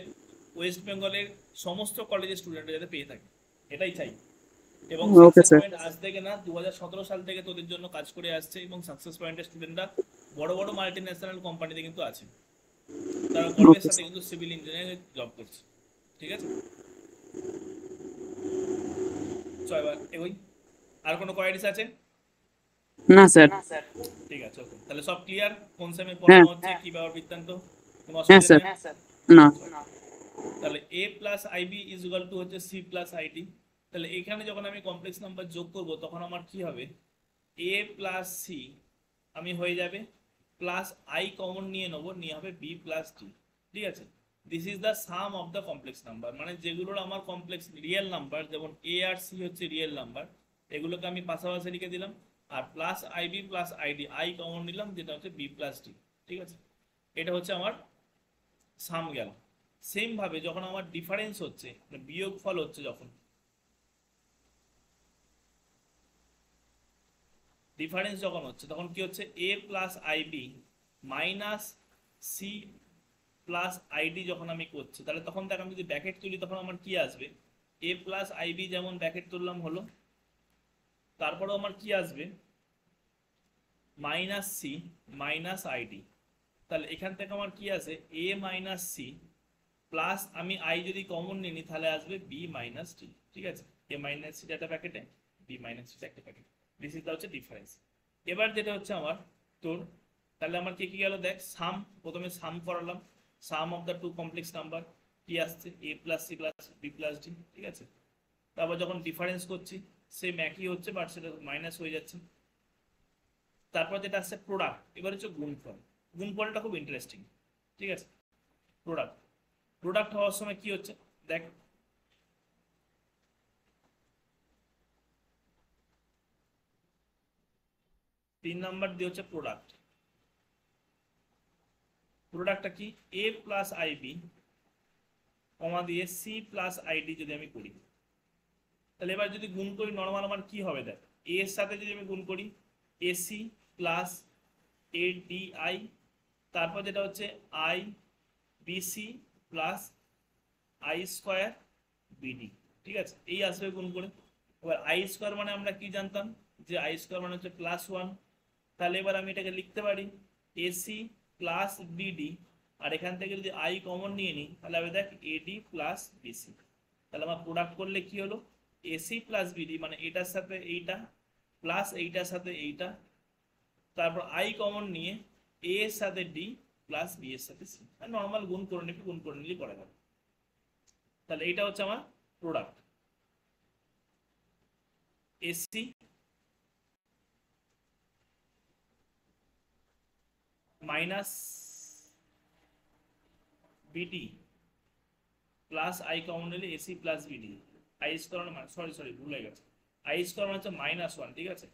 ওয়েস্ট বেঙ্গলের সমস্ত কলেজের স্টুডেন্টরা যাতে পেয়ে থাকে, এটাই চাই। এবং ওকে সাকসেস স্যার। পয়েন্ট আজ থেকে না, 2017 সাল থেকে তোদের জন্য কাজ করে আসছে, এবং সাকসেস পয়েন্টের স্টুডেন্টরা বড় বড় মাল্টি ন্যাশনাল কোম্পানিতে কিন্তু আছে, তারা গর্বের ওকে সাথে কিন্তু সিভিল ইঞ্জিনিয়ারিং জব করছে, ঠিক আছে? চল এবার এগোই। আর কোনো কোয়ারিজ আছে? না স্যার। ঠিক আছে, ওকে, তাহলে সব ক্লিয়ার? কোন সেমে হ্যাঁ পড়ানো হচ্ছে, কি ব্যাপার বৃত্তান্ত, কোনো হ্যাঁ অসুবিধা স্যার। নেই? না। তাহলে a plus IB is equal to হচ্ছে c প্লাস আইডি। তাহলে এখানে যখন আমি কমপ্লেক্স নাম্বার যোগ করব তখন আমার কি হবে, a প্লাস c আমি হয়ে যাবে, প্লাস i কমন নিয়ে নেবো, নিয়ে হবে b প্লাস d, ঠিক আছে? This is the sum of the complex number, মানে যেগুলোর আমার কমপ্লেক্স রিয়েল নাম্বার, যেমন a আর c হচ্ছে রিয়েল নাম্বার, এগুলোকে আমি পাশাপাশি লিখে দিলাম, আর plus IB plus i d i common নিলাম যেটা হচ্ছে b প্লাস d, ঠিক আছে? এটা হচ্ছে আমার সাম গেল। সেম ভাবে যখন আমার ডিফারেন্স হচ্ছে, বিয়োগ ফল হচ্ছে, যখন ডিফারেন্স যখন হচ্ছে তখন কি হচ্ছে a plus i b minus c plus i d যখন আমি করছি, তাহলে তখন দেখ আমি যদি ব্র্যাকেট তুলি তখন আমার কি আসবে, এ প্লাস আইবি যেমন ব্র্যাকেট তুললাম হলো, তারপরেও আমার কি আসবে মাইনাস সি মাইনাস আইডি। তাহলে এখান থেকে আমার কি আসে এ মাইনাস সি প্লাস আমি আই যদি কমন নিই তাহলে আসবে বি মাইনাস ডি। ঠিক আছে, এ মাইনাস সি একটা প্যাকেটে, বি মাইনাস সি একটা প্যাকেট, দিস ইজ হচ্ছে ডিফারেন্স। এবার যেটা হচ্ছে আমার তোর, তাহলে আমার কি কি গেল দেখ, সাম, প্রথমে সাম করালাম, sum of the two complex number কি আসছে a plus C plus b plus d. ঠিক আছে, তারপর যখন ডিফারেন্স করছি সেম একই হচ্ছে বাট সেটা মাইনাস হয়ে যাচ্ছে। তারপর যেটা আসছে প্রোডাক্ট, এবার হচ্ছে গুণফল। গুণফলটা খুব ইন্টারেস্টিং। ঠিক আছে, প্রোডাক্ট, প্রোডাক্ট হওয়ার সময় কি হচ্ছে দেখ, তিন নাম্বার দিয়ে হচ্ছে প্রোডাক্ট। প্রোডাক্টটা কি এ প্লাস আইবি কমা দিয়ে সি প্লাস আইডি যদি আমি করি, তাহলে এবার যদি গুণ করি নর্মাল আমার কি হবে দেখ, এ এর সাথে যদি আমি গুণ করি AC plus A D I, তারপর যেটা হচ্ছে I BC plus I square BD. ঠিক আছে, এই আসবে গুণ করে। এবার আই স্কোয়ার মানে আমরা কি জানতাম যে আই স্কোয়ার মানে হচ্ছে প্লাস ওয়ান, তাহলে এবার আমি এটাকে লিখতে পারি এসি প্লাস বিডি, আর এখান থেকে যদি আই কমন নিয়ে নিই তাহলে হবে দেখ এডি প্লাস বিসি। তাহলে আমার প্রোডাক্ট করলে কি হলো এসি প্লাস বিডি মানে এটার সাথে এইটা প্লাস এইটার সাথে এইটা, তারপর আই কমন নিয়ে এ এর সাথে ডি প্লাস বি এর সাথে সি, নর্মাল গুণ করে নিবি, গুণ করে নিলেই করা যাবে। তাহলে এইটা হচ্ছে আমার product a c minus b d plus i common নিলে a c plus b d, i square sorry ভুল হয়ে গেছে, আই স্কোয়ার মানে হচ্ছে মাইনাস ওয়ান। ঠিক আছে,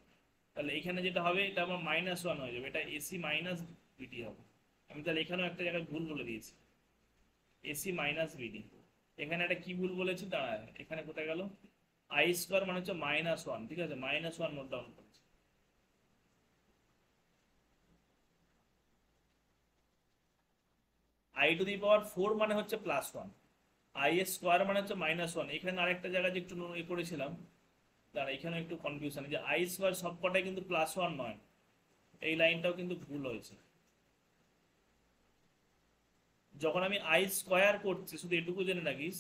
তাহলে এখানে যেটা হবে এটা আমার মাইনাস ওয়ান হয়ে যাবে, এটা এসি মাইনাস বিডি হবে। আমি তাহলে এখানেও একটা জায়গায় ভুল বলে দিয়েছি, এসি মাইনাস বিডি। এখানে একটা কি ভুল বলেছি দাঁড়ায়, এখানে কোথায় গেল, আই স্কোয়ার মানে হচ্ছে মাইনাস ওয়ান। ঠিক আছে, মাইনাস ওয়ান নোট ডাউন করেছি। I to the power four মানে হচ্ছে প্লাস ওয়ান, আই এর স্কোয়ার মানে হচ্ছে মাইনাস ওয়ান। এখানে আরেকটা জায়গায় যে একটু এ করেছিলাম দাঁড়া, এখানে একটু কনফিউশন, যে আই স্কোয়ার সবকটাই কিন্তু প্লাস ওয়ান নয়, এই লাইনটাও কিন্তু ভুল হয়েছে। যখন আমি আই স্কোয়ার করছি শুধু এটুকু জেনে রাখিস,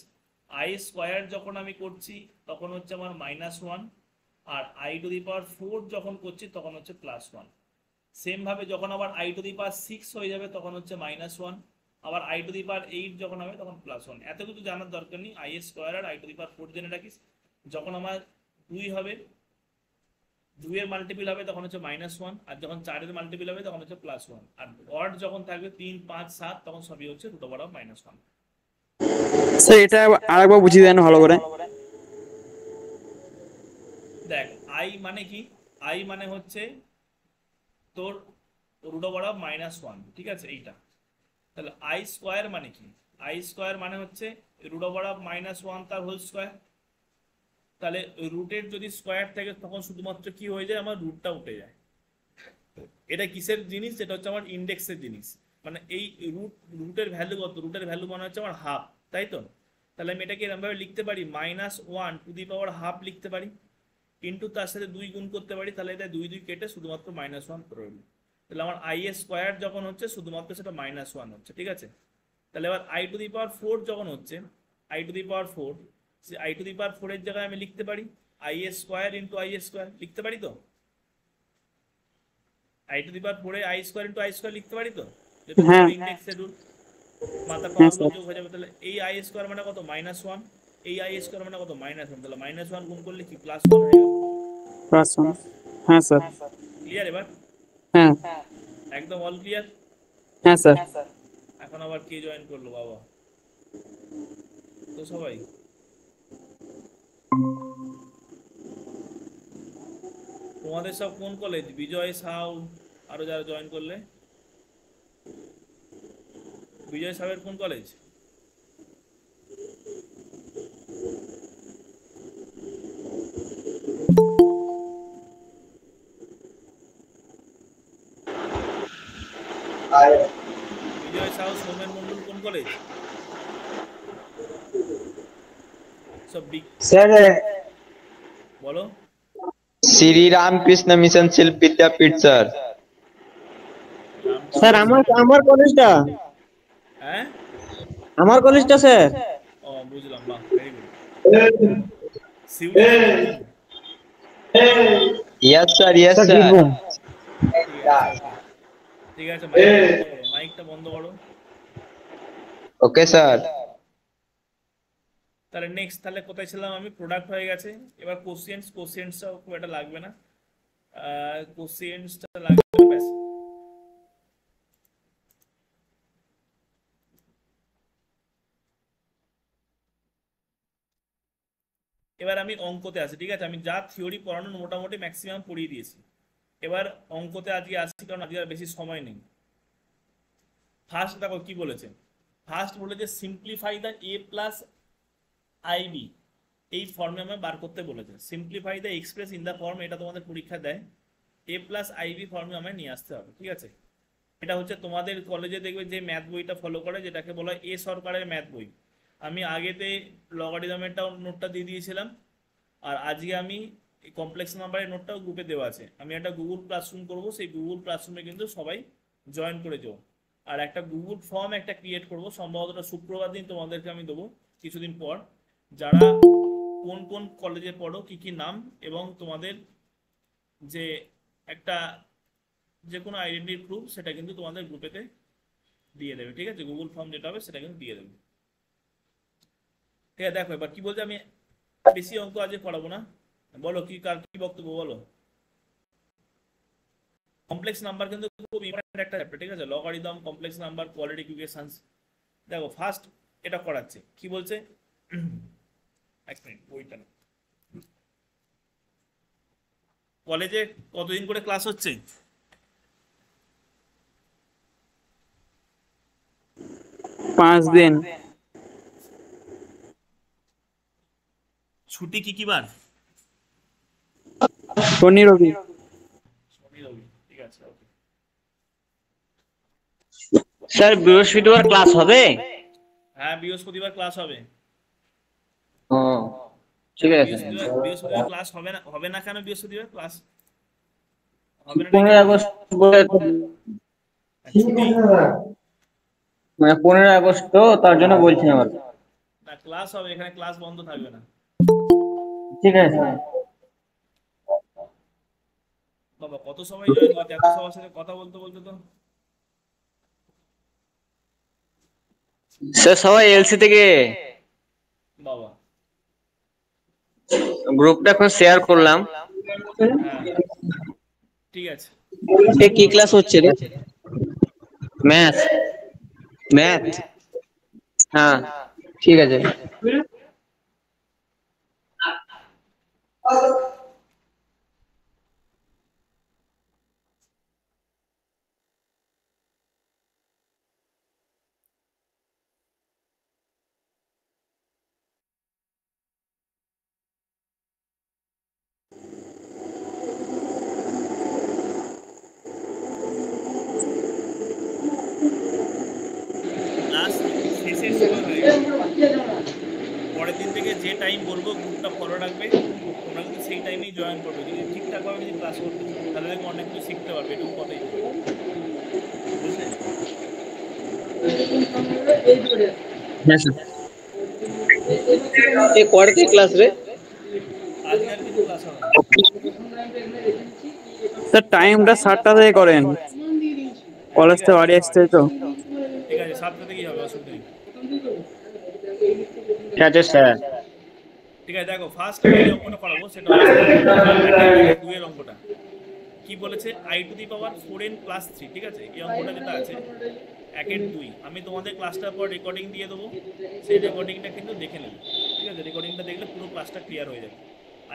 আই স্কোয়ার যখন আমি করছি তখন হচ্ছে আমার মাইনাস ওয়ান, আর I to the power four যখন করছি তখন হচ্ছে প্লাস ওয়ান। সেম ভাবে যখন আবার I to the power six হয়ে যাবে তখন হচ্ছে মাইনাস ওয়ান, আবার I to the power eight যখন হবে তখন প্লাস ওয়ান। এত কিছু জানার দরকার নেই, আই স্কোয়ার আর I to the power four জেনে রাখিস। যখন আমার দুই হবে, দুইয়ের মাল্টিপিল হবে তখন হচ্ছে মাইনাস ওয়ান, আর যখন চারের মাল্টিপিল হবে তখন হচ্ছে প্লাস ওয়ান, আর অড যখন থাকবে তিন পাঁচ সাত তখন সবই হচ্ছে root over of minus one. Sir এটা আরেকবার বুঝিয়ে দেন ভালো করে। দেখ আই মানে কি, আই মানে হচ্ছে তোর root over of minus one. ঠিক আছে, এইটা তাহলে আই স্কোয়ার মানে কি, আই স্কোয়ার মানে হচ্ছে root over of minus one তার হোল স্কোয়ার। তাহলে রুটের যদি স্কোয়ার থাকে তখন শুধুমাত্র কি হয়ে যায়, আমার রুটটা উঠে যায়। এটা কিসের জিনিস, এটা হচ্ছে আমার ইন্ডেক্সের জিনিস, মানে এই রুটের ভ্যালু কত, রুটের ভ্যালু মানে হচ্ছে আমার হাফ, তাই তো। তাহলে আমি এটাকে এরকম ভাবে লিখতে পারি minus one two the power half লিখতে পারি, ইন্টু তার সাথে দুই গুণ করতে পারি, তাহলে এটা দুই দুই কেটে শুধুমাত্র মাইনাস ওয়ান রইল। তাহলে আমার আই এর স্কোয়ার যখন হচ্ছে শুধুমাত্র সেটা মাইনাস ওয়ান হচ্ছে। ঠিক আছে, তাহলে এবার I to the power four যখন হচ্ছে, I to the power four, say I to the power four এর জায়গায় আমি লিখতে পারি আই এর স্কোয়ার ইন্টু আই এর স্কোয়ার লিখতে পারি তো, আই টু দি পাওয়ার ফোরে I square into I square লিখতে পারি তো, যেটা হ্যাঁ ইন্ডেক্সের রুল, মাথা হ্যাঁ পাওয়ার স্যার, যোগ হয়ে যাবে। তাহলে এই আই স্কোয়ার মানে কত মাইনাস ওয়ান, এই আই স্কোয়ার মানে কত মাইনাস ওয়ান, তাহলে মাইনাস ওয়ান গুণ করলে কি প্লাস ওয়ান হয়ে গেল। Plus one. হ্যাঁ স্যার। ক্লিয়ার এবার, হ্যাঁ একদম অল ক্লিয়ার। হ্যাঁ স্যার। এখন আবার কে জয়েন করলো বাবা, তো সবাই তোমাদের সব কোন কলেজ, বিজয় সাউ আরো যারা জয়েন করলে, বিজয় সাহের কোন কলেজ, বিজয় সাউ, সৌমেন মন্ডল কোন কলেজ? সব বিগ, স্যার বলো। শ্রী রামকৃষ্ণ মিশন শিল্প বিদ্যাপীঠ স্যার। স্যার রামকৃষ্ণ, আমার কলেজটা, হ্যাঁ আমার কলেজটা স্যার। ও বুঝলাম, বাহ very good. Shiuli Roy, yes sir, yes sir sir. Birbhum. ঠিক আছে ওকে, ঠিক আছে, মাইকটা বন্ধ করো, মাইকটা বন্ধ করো। Okay sir. তাহলে নেক্সট, তাহলে কোথায় ছিলাম আমি? প্রোডাক্ট হয়ে গেছে। এবার কোশ্চেন্সটা খুব একটা লাগবে না, কোশ্চেন্সটা লাগবে না, ব্যাস। এবার আমি অঙ্কতে আছি, ঠিক আছে? আমি যা থিওরি পড়ানোর মোটামুটি ম্যাক্সিমাম পড়িয়ে দিয়েছি। এবার অঙ্কতে আজকে আসছি, কারণ আজকে আর বেশি সময় নেই। ফার্স্ট দেখো কি বলেছে। ফার্স্ট বলেছে simplify the A plus IB, এই ফর্মে আমার বার করতে বলেছে। Simplify the express in the form, এটা তোমাদের পরীক্ষা দেয়, এ প্লাস আইবি ফর্মে আমায় নিয়ে আসতে হবে, ঠিক আছে? এটা হচ্ছে তোমাদের কলেজে দেখবে যে ম্যাথ বইটা ফলো করে, যেটাকে বলা হয় এ সরকারের ম্যাথ বই। আমি আগেতে লগারিদমেরটা নোটটা দিয়ে দিয়েছিলাম, আর আজকে আমি এই কমপ্লেক্স নাম্বারের নোটটাও গ্রুপে দেওয়া আছে। আমি একটা গুগল ক্লাসরুম করব, সেই গুগল ক্লাসরুমে কিন্তু সবাই জয়েন করে যাও। আর একটা গুগল ফর্ম একটা ক্রিয়েট করব, সম্ভবত শুক্রবার দিন তোমাদেরকে আমি দেবো কিছুদিন পর, যারা কোন কোন কলেজে পড়ো, কি কি নাম, এবং তোমাদের যে একটা যে কোনো আইডেন্টি প্রুফ, সেটা কিন্তু তোমাদের গ্রুপেতে দিয়ে দেবে, ঠিক আছে? গুগল ফর্ম যেটা হবে সেটা কিন্তু দিয়ে দেবে, ঠিক আছে? দেখো এবার কি বলছে, আমি বেশি অঙ্ক আজকে পড়াবো না। বলো কি, কার কি বক্তব্য বলো। কমপ্লেক্স নাম্বার কিন্তু খুব ইম্পর্টেন্ট একটা চ্যাপ্টার, ঠিক আছে? Logarithm, complex number, quadratic equations. দেখো ফার্স্ট এটা করাচ্ছে, কি বলছে, এক মিনিট বইটা না। কলেজে কতদিন করে ক্লাস হচ্ছে? 5 দিন। ছুটি কি কি বার? শনি রবি। শনি রবি, ঠিক আছে ওকে। স্যার বৃহস্পতিবার ক্লাস হবে? হ্যাঁ বৃহস্পতিবার ক্লাস হবে। ও ঠিক কেন আছে। বৃহস্পতিবার ক্লাস হবে না? হবে না কেন বৃহস্পতিবার ক্লাস হবে না? 15 আগস্ট বলে, ছুটি মানে 15 আগস্ট তো, তার জন্য বলছি আমার। না, ক্লাস হবে, এখানে ক্লাস বন্ধ থাকবে না। ঠিক আছে স্যার। বাবা কত সময় জয়েন করছে, এত সবার সাথে কথা বলতে বলতে তো। স্যার সবাই এলসি থেকে, বাবা গ্রুপটা এখন শেয়ার করলাম। হ্যাঁ ঠিক আছে। কি ক্লাস হচ্ছে রে? ম্যাথ। ম্যাথ, হ্যাঁ ঠিক আছে। ক্লাস শেষের সময় হয়ে গেছে, পরের দিন থেকে যে টাইম বলবো গ্রুপটা ফলো রাখবে, তোমরা কিন্তু সেই টাইমেই জয়েন করবে। যদি ঠিকঠাকভাবে যদি ক্লাস করতে চাও, তাহলে দেখবে অনেক কিছু শিখতে পারবে, এটুকু কথাই বলবো, বুঝলে? হ্যাঁ স্যার। এ কয়টাতে ক্লাস রে? আজকে আর কিছু ক্লাস হবে না। স্যার টাইমটা 7টা থেকে করেন, কলেজ থেকে বাড়ি আসতে হয় তো। ঠিক আছে 7টা থেকেই হবে, অসুবিধা নেই। ঠিক আছে স্যার। ঠিক আছে দেখো ফার্স্ট আমি যে অঙ্কটা করাবো সেটা হচ্ছে 2 এর অঙ্কটা। কি বলেছে, i⁴n+3, ঠিক আছে? এই অঙ্কটা যেটা আছে 1/2, আমি তোমাদের ক্লাসটার পর রেকর্ডিং দিয়ে দেবো, সেই রেকর্ডিংটা কিন্তু দেখে নেবে, ঠিক আছে? রেকর্ডিংটা দেখলে পুরো ক্লাসটা ক্লিয়ার হয়ে যাবে।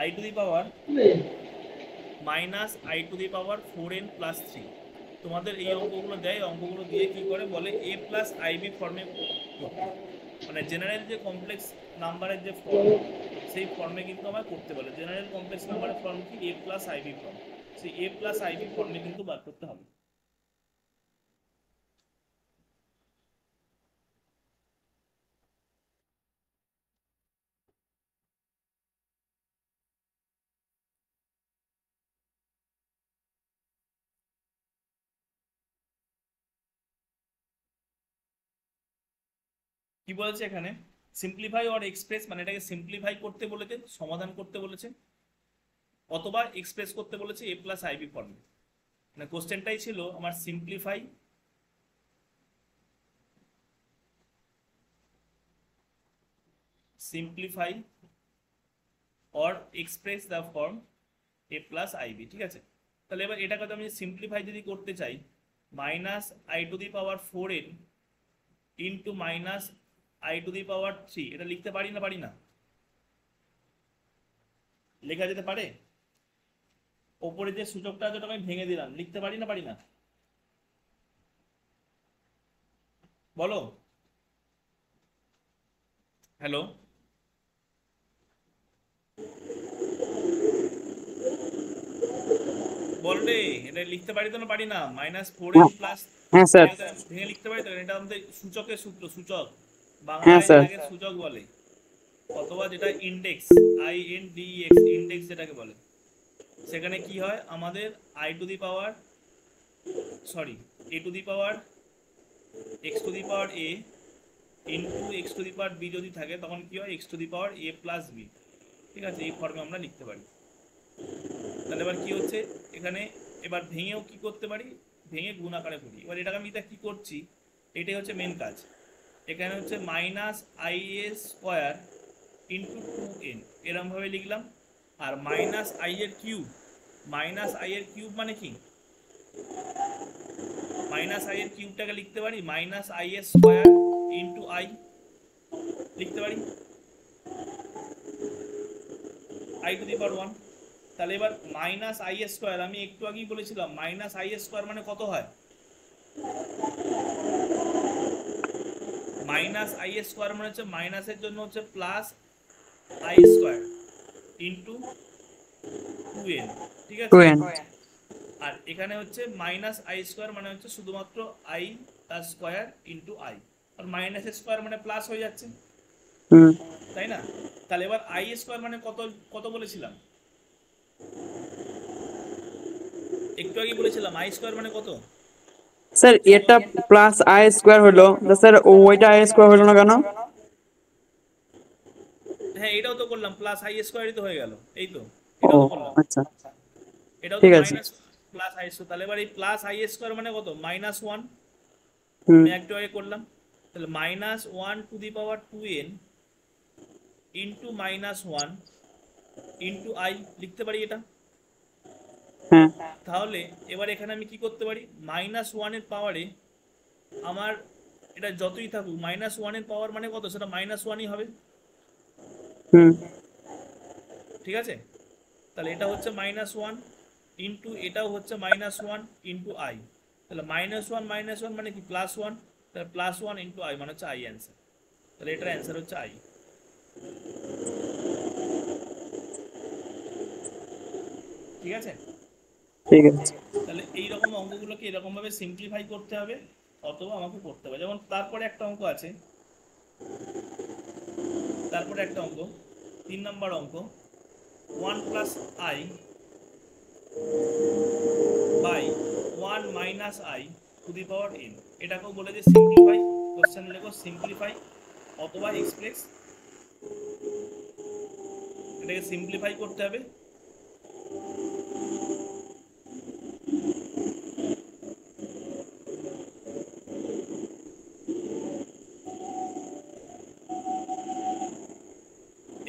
i⁴n+3, তোমাদের এই অঙ্কগুলো দেয়, অঙ্কগুলো দিয়ে কি করে বলে a প্লাস আইবি ফর্মে করতে, মানে জেনারেল যে কমপ্লেক্স নাম্বারের যে ফর্ম, সেই ফর্মে কিন্তু আমার করতে বলে। জেনারেল কমপ্লেক্স নাম্বারের ফর্ম কি, a প্লাস আইবি ফর্ম, সেই a প্লাস আইবি ফর্মে কিন্তু বার করতে হবে। কি বলেছে এখানে, সিম্পলিফাই অর এক্সপ্রেস, মানে এটাকে সিম্পলিফাই করতে বলেছে, সমাধান করতে বলেছে, অথবা এক্সপ্রেস করতে বলেছে এ প্লাস আইবি ফর্মে। মানে কোশ্চেনটাই ছিল আমার simplify or express the form A plus IB, ঠিক আছে। তাহলে এবার এটাকে তো আমি সিম্পলিফাই যদি করতে চাই, minus I to the power 4n into minus I to the power 3, এটা লিখতে পারি না, পারি না? লেখা যেতে পারে? ওপরে যে সূচকটা আছে ওটা আমি ভেঙে দিলাম, লিখতে পারি না, পারি না? বলো। হ্যালো, বল রে, এটা লিখতে পারি তো না পারি না? -4n প্লাস, হ্যাঁ স্যার। ভেঙে লিখতে পারি তো? এটা আমাদের সূচকের সূত্র, সূচক, হ্যাঁ বাংলায় স্যার। যেটাকে সূচক বলে, অথবা যেটা ইন্ডেক্স, INDEX, ইন্ডেক্স যেটাকে বলে। সেখানে কি হয় আমাদের I to the power, sorry, A to the power X to the power A into X to the power B যদি থাকে, তখন কি হয় X to the power A plus B, ঠিক আছে, এই ফর্মে আমরা লিখতে পারি। তাহলে এবার কি হচ্ছে এখানে, এবার ভেঙেও কি করতে পারি, ভেঙে গুণ আকারে করি। এবার এটাকে আমি কি করছি, এটাই হচ্ছে মেন কাজ। এখানে হচ্ছে minus I A square into 2n, এরমভাবে লিখলাম। আর মাইনাস আই এর কিউব, মাইনাস আই এর কিউব মানে কি, মাইনাস আই এর কিউবটাকে লিখতে পারি মাইনাস আই এর স্কোয়ার ইন্টু আই, লিখতে পারি আই টু দি পাওয়ার 1। তাহলে এবার মাইনাস আই এর স্কোয়ার, আমি একটু আগেই বলেছিলাম মাইনাস আই এর স্কোয়ার মানে কত হয়, মাইনাস আই এর স্কোয়ার মানে হচ্ছে মাইনাসের জন্য হচ্ছে plus I square into 2n, ঠিক আছে। 2n। আর এখানে হচ্ছে মাইনাস আই স্কোয়ার মানে হচ্ছে শুধুমাত্র আই তার স্কোয়ার ইন্টু আই, আর মাইনাস স্কোয়ার মানে প্লাস হয়ে যাচ্ছে, তাই না? তাহলে এবার আই স্কোয়ার মানে কত, কত বলেছিলাম একটু আগে বলেছিলাম, আই স্কোয়ার মানে কত? স্যার এটা প্লাস আই স্কোয়ার হলো, তো স্যার ওইটা আই স্কোয়ার হলো না কেন? হ্যাঁ এটাও তো করলাম, প্লাস আই স্কোয়ারই তো হয়ে গেল, এই তো, ও এটাও তো করলাম, আচ্ছা এটাও তো ঠিক আছে। Minus plus I square. তাহলে এবার এই প্লাস আই স্কোয়ার মানে কত, -1, হুম আমি একটু আগে করলাম। তাহলে -1 two the power 2n into -1 into I, লিখতে পারি এটা। হ্যাঁ তাহলে এবার এখানে আমি কি করতে পারি, -1 এর পাওয়ারে আমার এটা যতই থাকুক, -1 এর পাওয়ার মানে কত, সেটা -1ই হবে, হুম ঠিক আছে। তাহলে এটা হচ্ছে -1 ইন্টু এটাও হচ্ছে -1 ইন্টু আই, তাহলে -1 মানে কি +1, তাহলে +1 ইন্টু আই মানে হচ্ছে আই অ্যান্সার। তাহলে এটার অ্যান্সার হচ্ছে আই, ঠিক আছে। ঠিক আছে। তাহলে এইরকম অঙ্কগুলোকে এরকমভাবে সিম্পলিফাই করতে হবে, অথবা আমাকে করতে হবে। যেমন তারপরে একটা অঙ্ক আছে, তারপরে একটা অঙ্ক 3 নম্বর অঙ্ক, 1 plus I by 1 minus I to the power n, এটাকেও বলে যে সিম্পলিফাই, কোশ্চেন লেখো সিম্পলিফাই অথবা এক্সপ্রেস, এটাকে সিম্পলিফাই করতে হবে।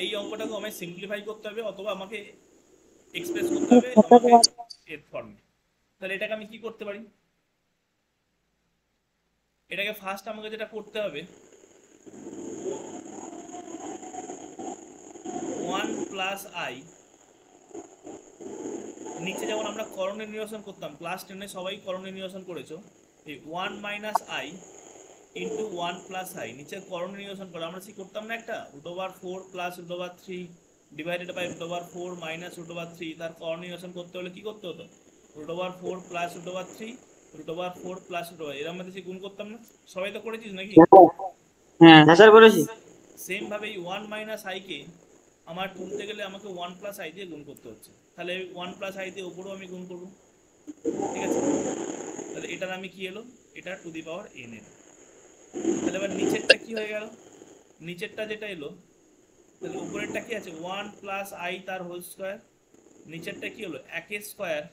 এই অঙ্কটাকে আমায় সিম্পলিফাই করতে হবে, অথবা আমাকে এক্সপ্রেস করতে হবে আমাকে এর ফর্মে। তাহলে এটাকে আমি কি করতে পারি, এটাকে ফার্স্ট আমাকে যেটা করতে হবে, 1 প্লাস আই, নিচে যেমন আমরা করণের নিরসন করতাম, ক্লাস 10-এ সবাই করণের নিরসন করেছো, এই 1 minus I into 1 plus I, নিচের করণের নিরসন করে আমরা কি করতাম না, একটা √4 প্লাস √3 ডিভাইডেড বাই √4 মাইনাস √3, তার করণ নিরসন করতে হলে কি করতে হতো, √4 প্লাস √3 √4 প্লাস এর মধ্যে গুণ করতাম না, সবাই তো করেছিস নাকি? হ্যাঁ হ্যাঁ স্যার করেছি। সেম ভাবে 1 মাইনাস আই কে আমার তুলতে গেলে আমাকে 1 প্লাস আই দিয়ে গুণ করতে হচ্ছে, তাহলে 1 প্লাস আই দিয়ে উপরেও আমি গুণ করবো, ঠিক আছে। তাহলে এটার আমি কি এলো, এটা টু দি পাওয়ার n এর। তাহলে এবার নিচেরটা কি হয়ে গেল, নিচেরটা যেটা এলো, তাহলে উপরেরটা কি আছে 1 প্লাস আই তার হোল স্কোয়ার, নিচেরটা কি হলো 1 স্কোয়ার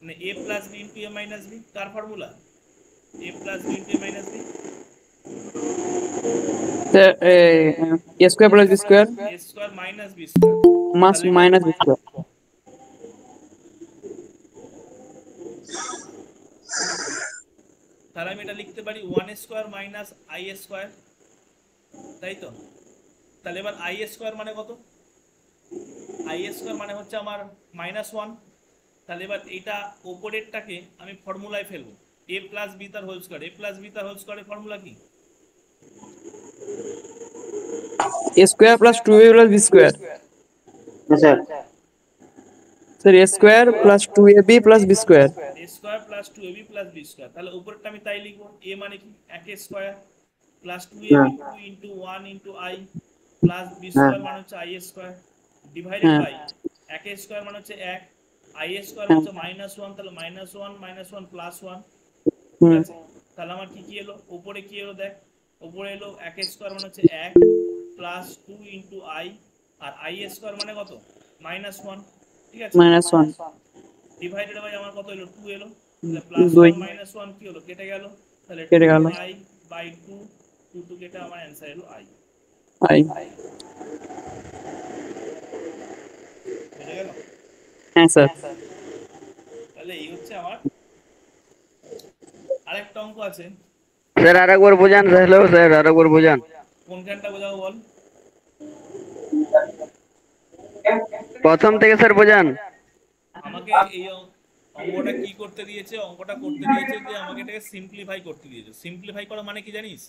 মানে এ plus B into A minus B. Car formula? A plus B into A minus B. A square plus b square a square minus b square. Mass minus b square. তাহলে আমি এটা লিখতে পারি 1 square minus I square, তাই তো? তাহলে এবার I square মানে কত? আই স্কোয়ার মানে হচ্ছে আমার -1। তাহলে এবার এটা ওপরেরটাকে আমি ফর্মুলায় ফেলবো, এ প্লাস বি তার whole square. A plus b তার হোল স্কোয়ারের ফর্মুলা কি? A square plus 2ab plus b square. Sir sir a square plus 2ab plus b square. A square plus 2ab plus b square. তাহলে উপরেরটা আমি তাই লিখবো, a মানে কি 1 square plus 2ab 2 into 1 into i plus b square মানে হচ্ছে i square divided by 1 square মানে হচ্ছে 1, আই স্কোয়ার হচ্ছে -1, তাহলে -1 প্লাস 1। ঠিক আছে, তাহলে আমার কি কি এলো উপরে? কি এলো দেখ, উপরে এলো 1 স্কোয়ার মানে হচ্ছে 1 প্লাস 2 ইন্টু আই, আর আই স্কোয়ার মানে কত -1। ঠিক আছে, -1 ডিভাইডেড বাই আমার কত এলো 2 এলো, তাহলে প্লাস 2 1 -1 কি হলো কেটে গেল, তাহলে কেটে গেল 2i বাই 2, 2 কেটে আমার অ্যান্সার এলো i। আই। বুঝে গেল? হ্যাঁ স্যার। তাহলে এই হচ্ছে আমার আরেকটা অঙ্ক আছে। স্যার আরেকবার বোঝান। হ্যালো স্যার, আরেকবার বোঝান। কোনখানটা বোঝাবো বল? প্রথম থেকে স্যার বোঝান। আমাকে এই অঙ্কটা কি করতে দিয়েছে? অঙ্কটা করতে দিয়েছে যে আমাকে এটাকে সিম্পলিফাই করতে দিয়েছে। সিম্পলিফাই করা মানে কি জানিস?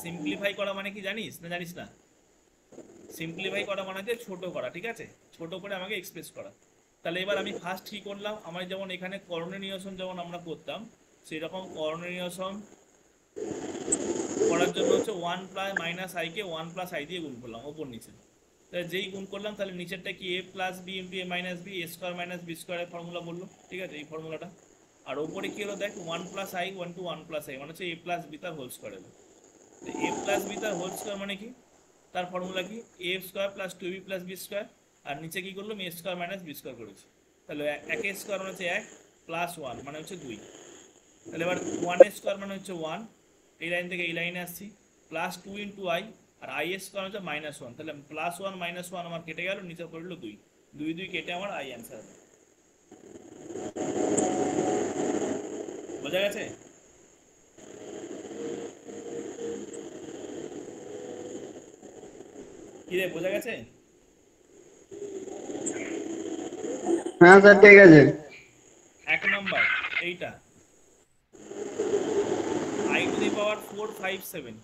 সিম্পলিফাই করা মানে কি জানিস না জানিস না? সিম্পলিফাই করা মানে হচ্ছে ছোট করা, ঠিক আছে? ছোট করে আমাকে এক্সপ্রেস করা। তাহলে এবার আমি ফার্স্ট কি করলাম, আমার যেমন এখানে কর্ণনিয়সন যেমন আমরা করতাম সেই রকম কর্ণনিয়সন করার জন্য হচ্ছে 1 plus minus I K 1 plus I দিয়ে গুণ করলাম ওপর নিচে। তাহলে যেই গুণ করলাম তাহলে নিচেরটা কি a plus B into A minus B, A square minus B স্কোয়ারের ফর্মুলা বললো, ঠিক আছে? এই ফর্মুলাটা। আর ওপরে কি হলো দেখ 1 plus i 1 to 1 plus i মানে হচ্ছে এ প্লাস বি তার হোল স্কোয়ার এলো। এ প্লাস বি তার হোল স্কোয়ার মানে কি? তার ফর্মুলা কি? A square plus 2b plus b square, আর নিচে কি করলাম a square minus b square করেছি। তাহলে 1 স্কোয়ার মানে হচ্ছে 1 প্লাস 1 মানে হচ্ছে 2। তাহলে এবার 1 স্কোয়ার মানে হচ্ছে 1, এই লাইন থেকে এই লাইনে আসছি, প্লাস 2 ইন্টু আই, আর আই স্কোয়ার হচ্ছে -1। তাহলে প্লাস 1 -1 আমার কেটে গেল, নিচে পড়লো 2, 2 2 কেটে আমার আই অ্যান্সার। বোঝা গেছে? কি রে, বোঝা গেছে? হ্যাঁ স্যার ঠিক আছে। 1 নাম্বার এইটা i টু দি পাওয়ার 4 5 7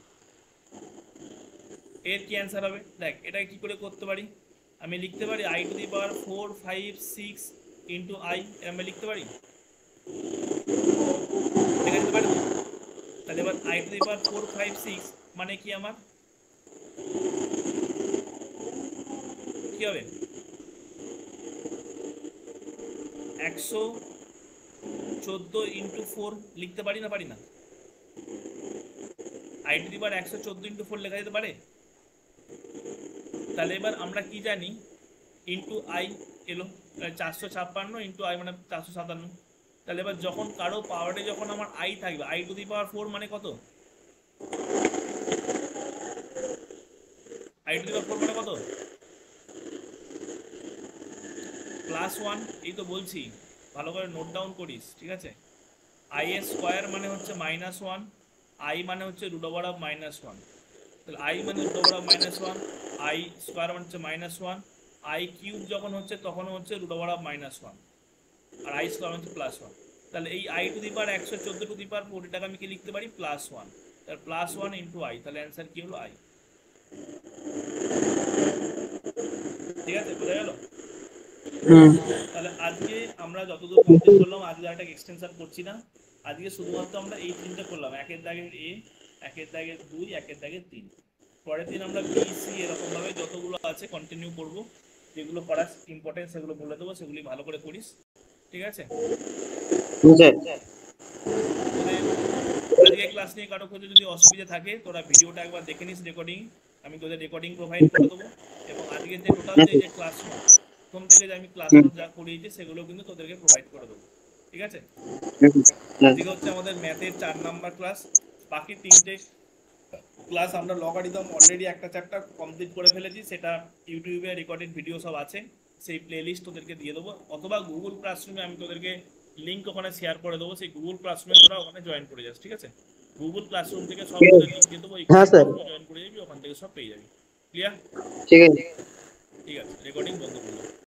এর কি অ্যান্সার হবে? দেখ এটা কি করে করতে পারি, আমি লিখতে পারি i to the power 4 5 6 into I, আমি লিখতে পারি, লেখা যেতে পারে। তাহলে এবার i টু দি পাওয়ার 4 5 6 মানে কি আমার কি হবে? 114 ইন্টু 4 লিখতে পারি না পারি না? i to the power 114 into 4 লেখা যেতে পারে। তাহলে এবার আমরা কি জানি, ইন্টু আই এলো 456 ইন্টু আই মানে 457। তাহলে এবার যখন কারো পাওয়ারে যখন আমার আই থাকবে, i টু দি পাওয়ার 4 মানে কত? i টু দি পাওয়ার 4 মানে কত? +1। এই তো বলছি, ভালো করে নোট ডাউন করিস, ঠিক আছে? i এর স্কোয়ার মানে হচ্ছে -1, i মানে হচ্ছে √(-1), তাহলে i মানে √(-1), i স্কোয়ার মানে হচ্ছে -1, i কিউব যখন হচ্ছে তখন হচ্ছে √(-1), আর i স্কোয়ার হচ্ছে +1। তাহলে এই i to the power 114 to the power 4 এটাকে আমি কি লিখতে পারি? +1। তাহলে +1 ইন্টু i, তাহলে অ্যান্সার কি হলো? i। ঠিক আছে, বোঝা গেল? তাহলে আজকে আমরা যতদূর কমপ্লিট করলাম, আজকে আর একটা এক্সটেনশন করছি না। আজকে শুধুমাত্র আমরা এই তিনটে করলাম, 1 এর দাগের a, 1 এর দাগের 2, 1 এর দাগের 3। পরের দিন আমরা বি সি এরকম ভাবে যতগুলো আছে কন্টিনিউ করব, যেগুলো করার ইম্পর্টেন্স সেগুলো বলে দেবো, সেগুলি ভালো করে করিস, ঠিক আছে? স্যার আজকে ক্লাস নিয়ে কারো কাছে যদি অসুবিধা থাকে তোরা ভিডিওটা একবার দেখে নিস রেকর্ডিং, আমি তোদের রেকর্ডিং প্রোভাইড করে দেবো, এবং আজকে যে টোটাল যে ক্লাস প্রথম থেকে যে আমি ক্লাস যা করিয়েছি সেগুলো কিন্তু তোদেরকে প্রোভাইড করে দেবো, ঠিক আছে? আজকে হচ্ছে আমাদের ম্যাথের 4 নাম্বার ক্লাস, বাকি 3টে ক্লাস আমরা লগারিদম অলরেডি একটা চ্যাপ্টার কমপ্লিট করে ফেলেছি, সেটা ইউটিউবে রেকর্ডেড ভিডিও সব আছে, সেই প্লেলিস্ট তোদেরকে দিয়ে দেবো, অথবা গুগল ক্লাসরুমে আমি তোদেরকে লিঙ্ক ওখানে শেয়ার করে দেবো, সেই গুগল ক্লাসরুমে তোরা ওখানে জয়েন করে যাস, ঠিক আছে? গুগল ক্লাসরুম থেকে সব লিঙ্ক দিয়ে দেবো, হ্যাঁ স্যার, জয়েন করে যাবি, ওখান থেকে সব পেয়ে যাবি। ক্লিয়ার? ঠিক আছে। ঠিক আছে, রেকর্ডিং বন্ধ করে দাও।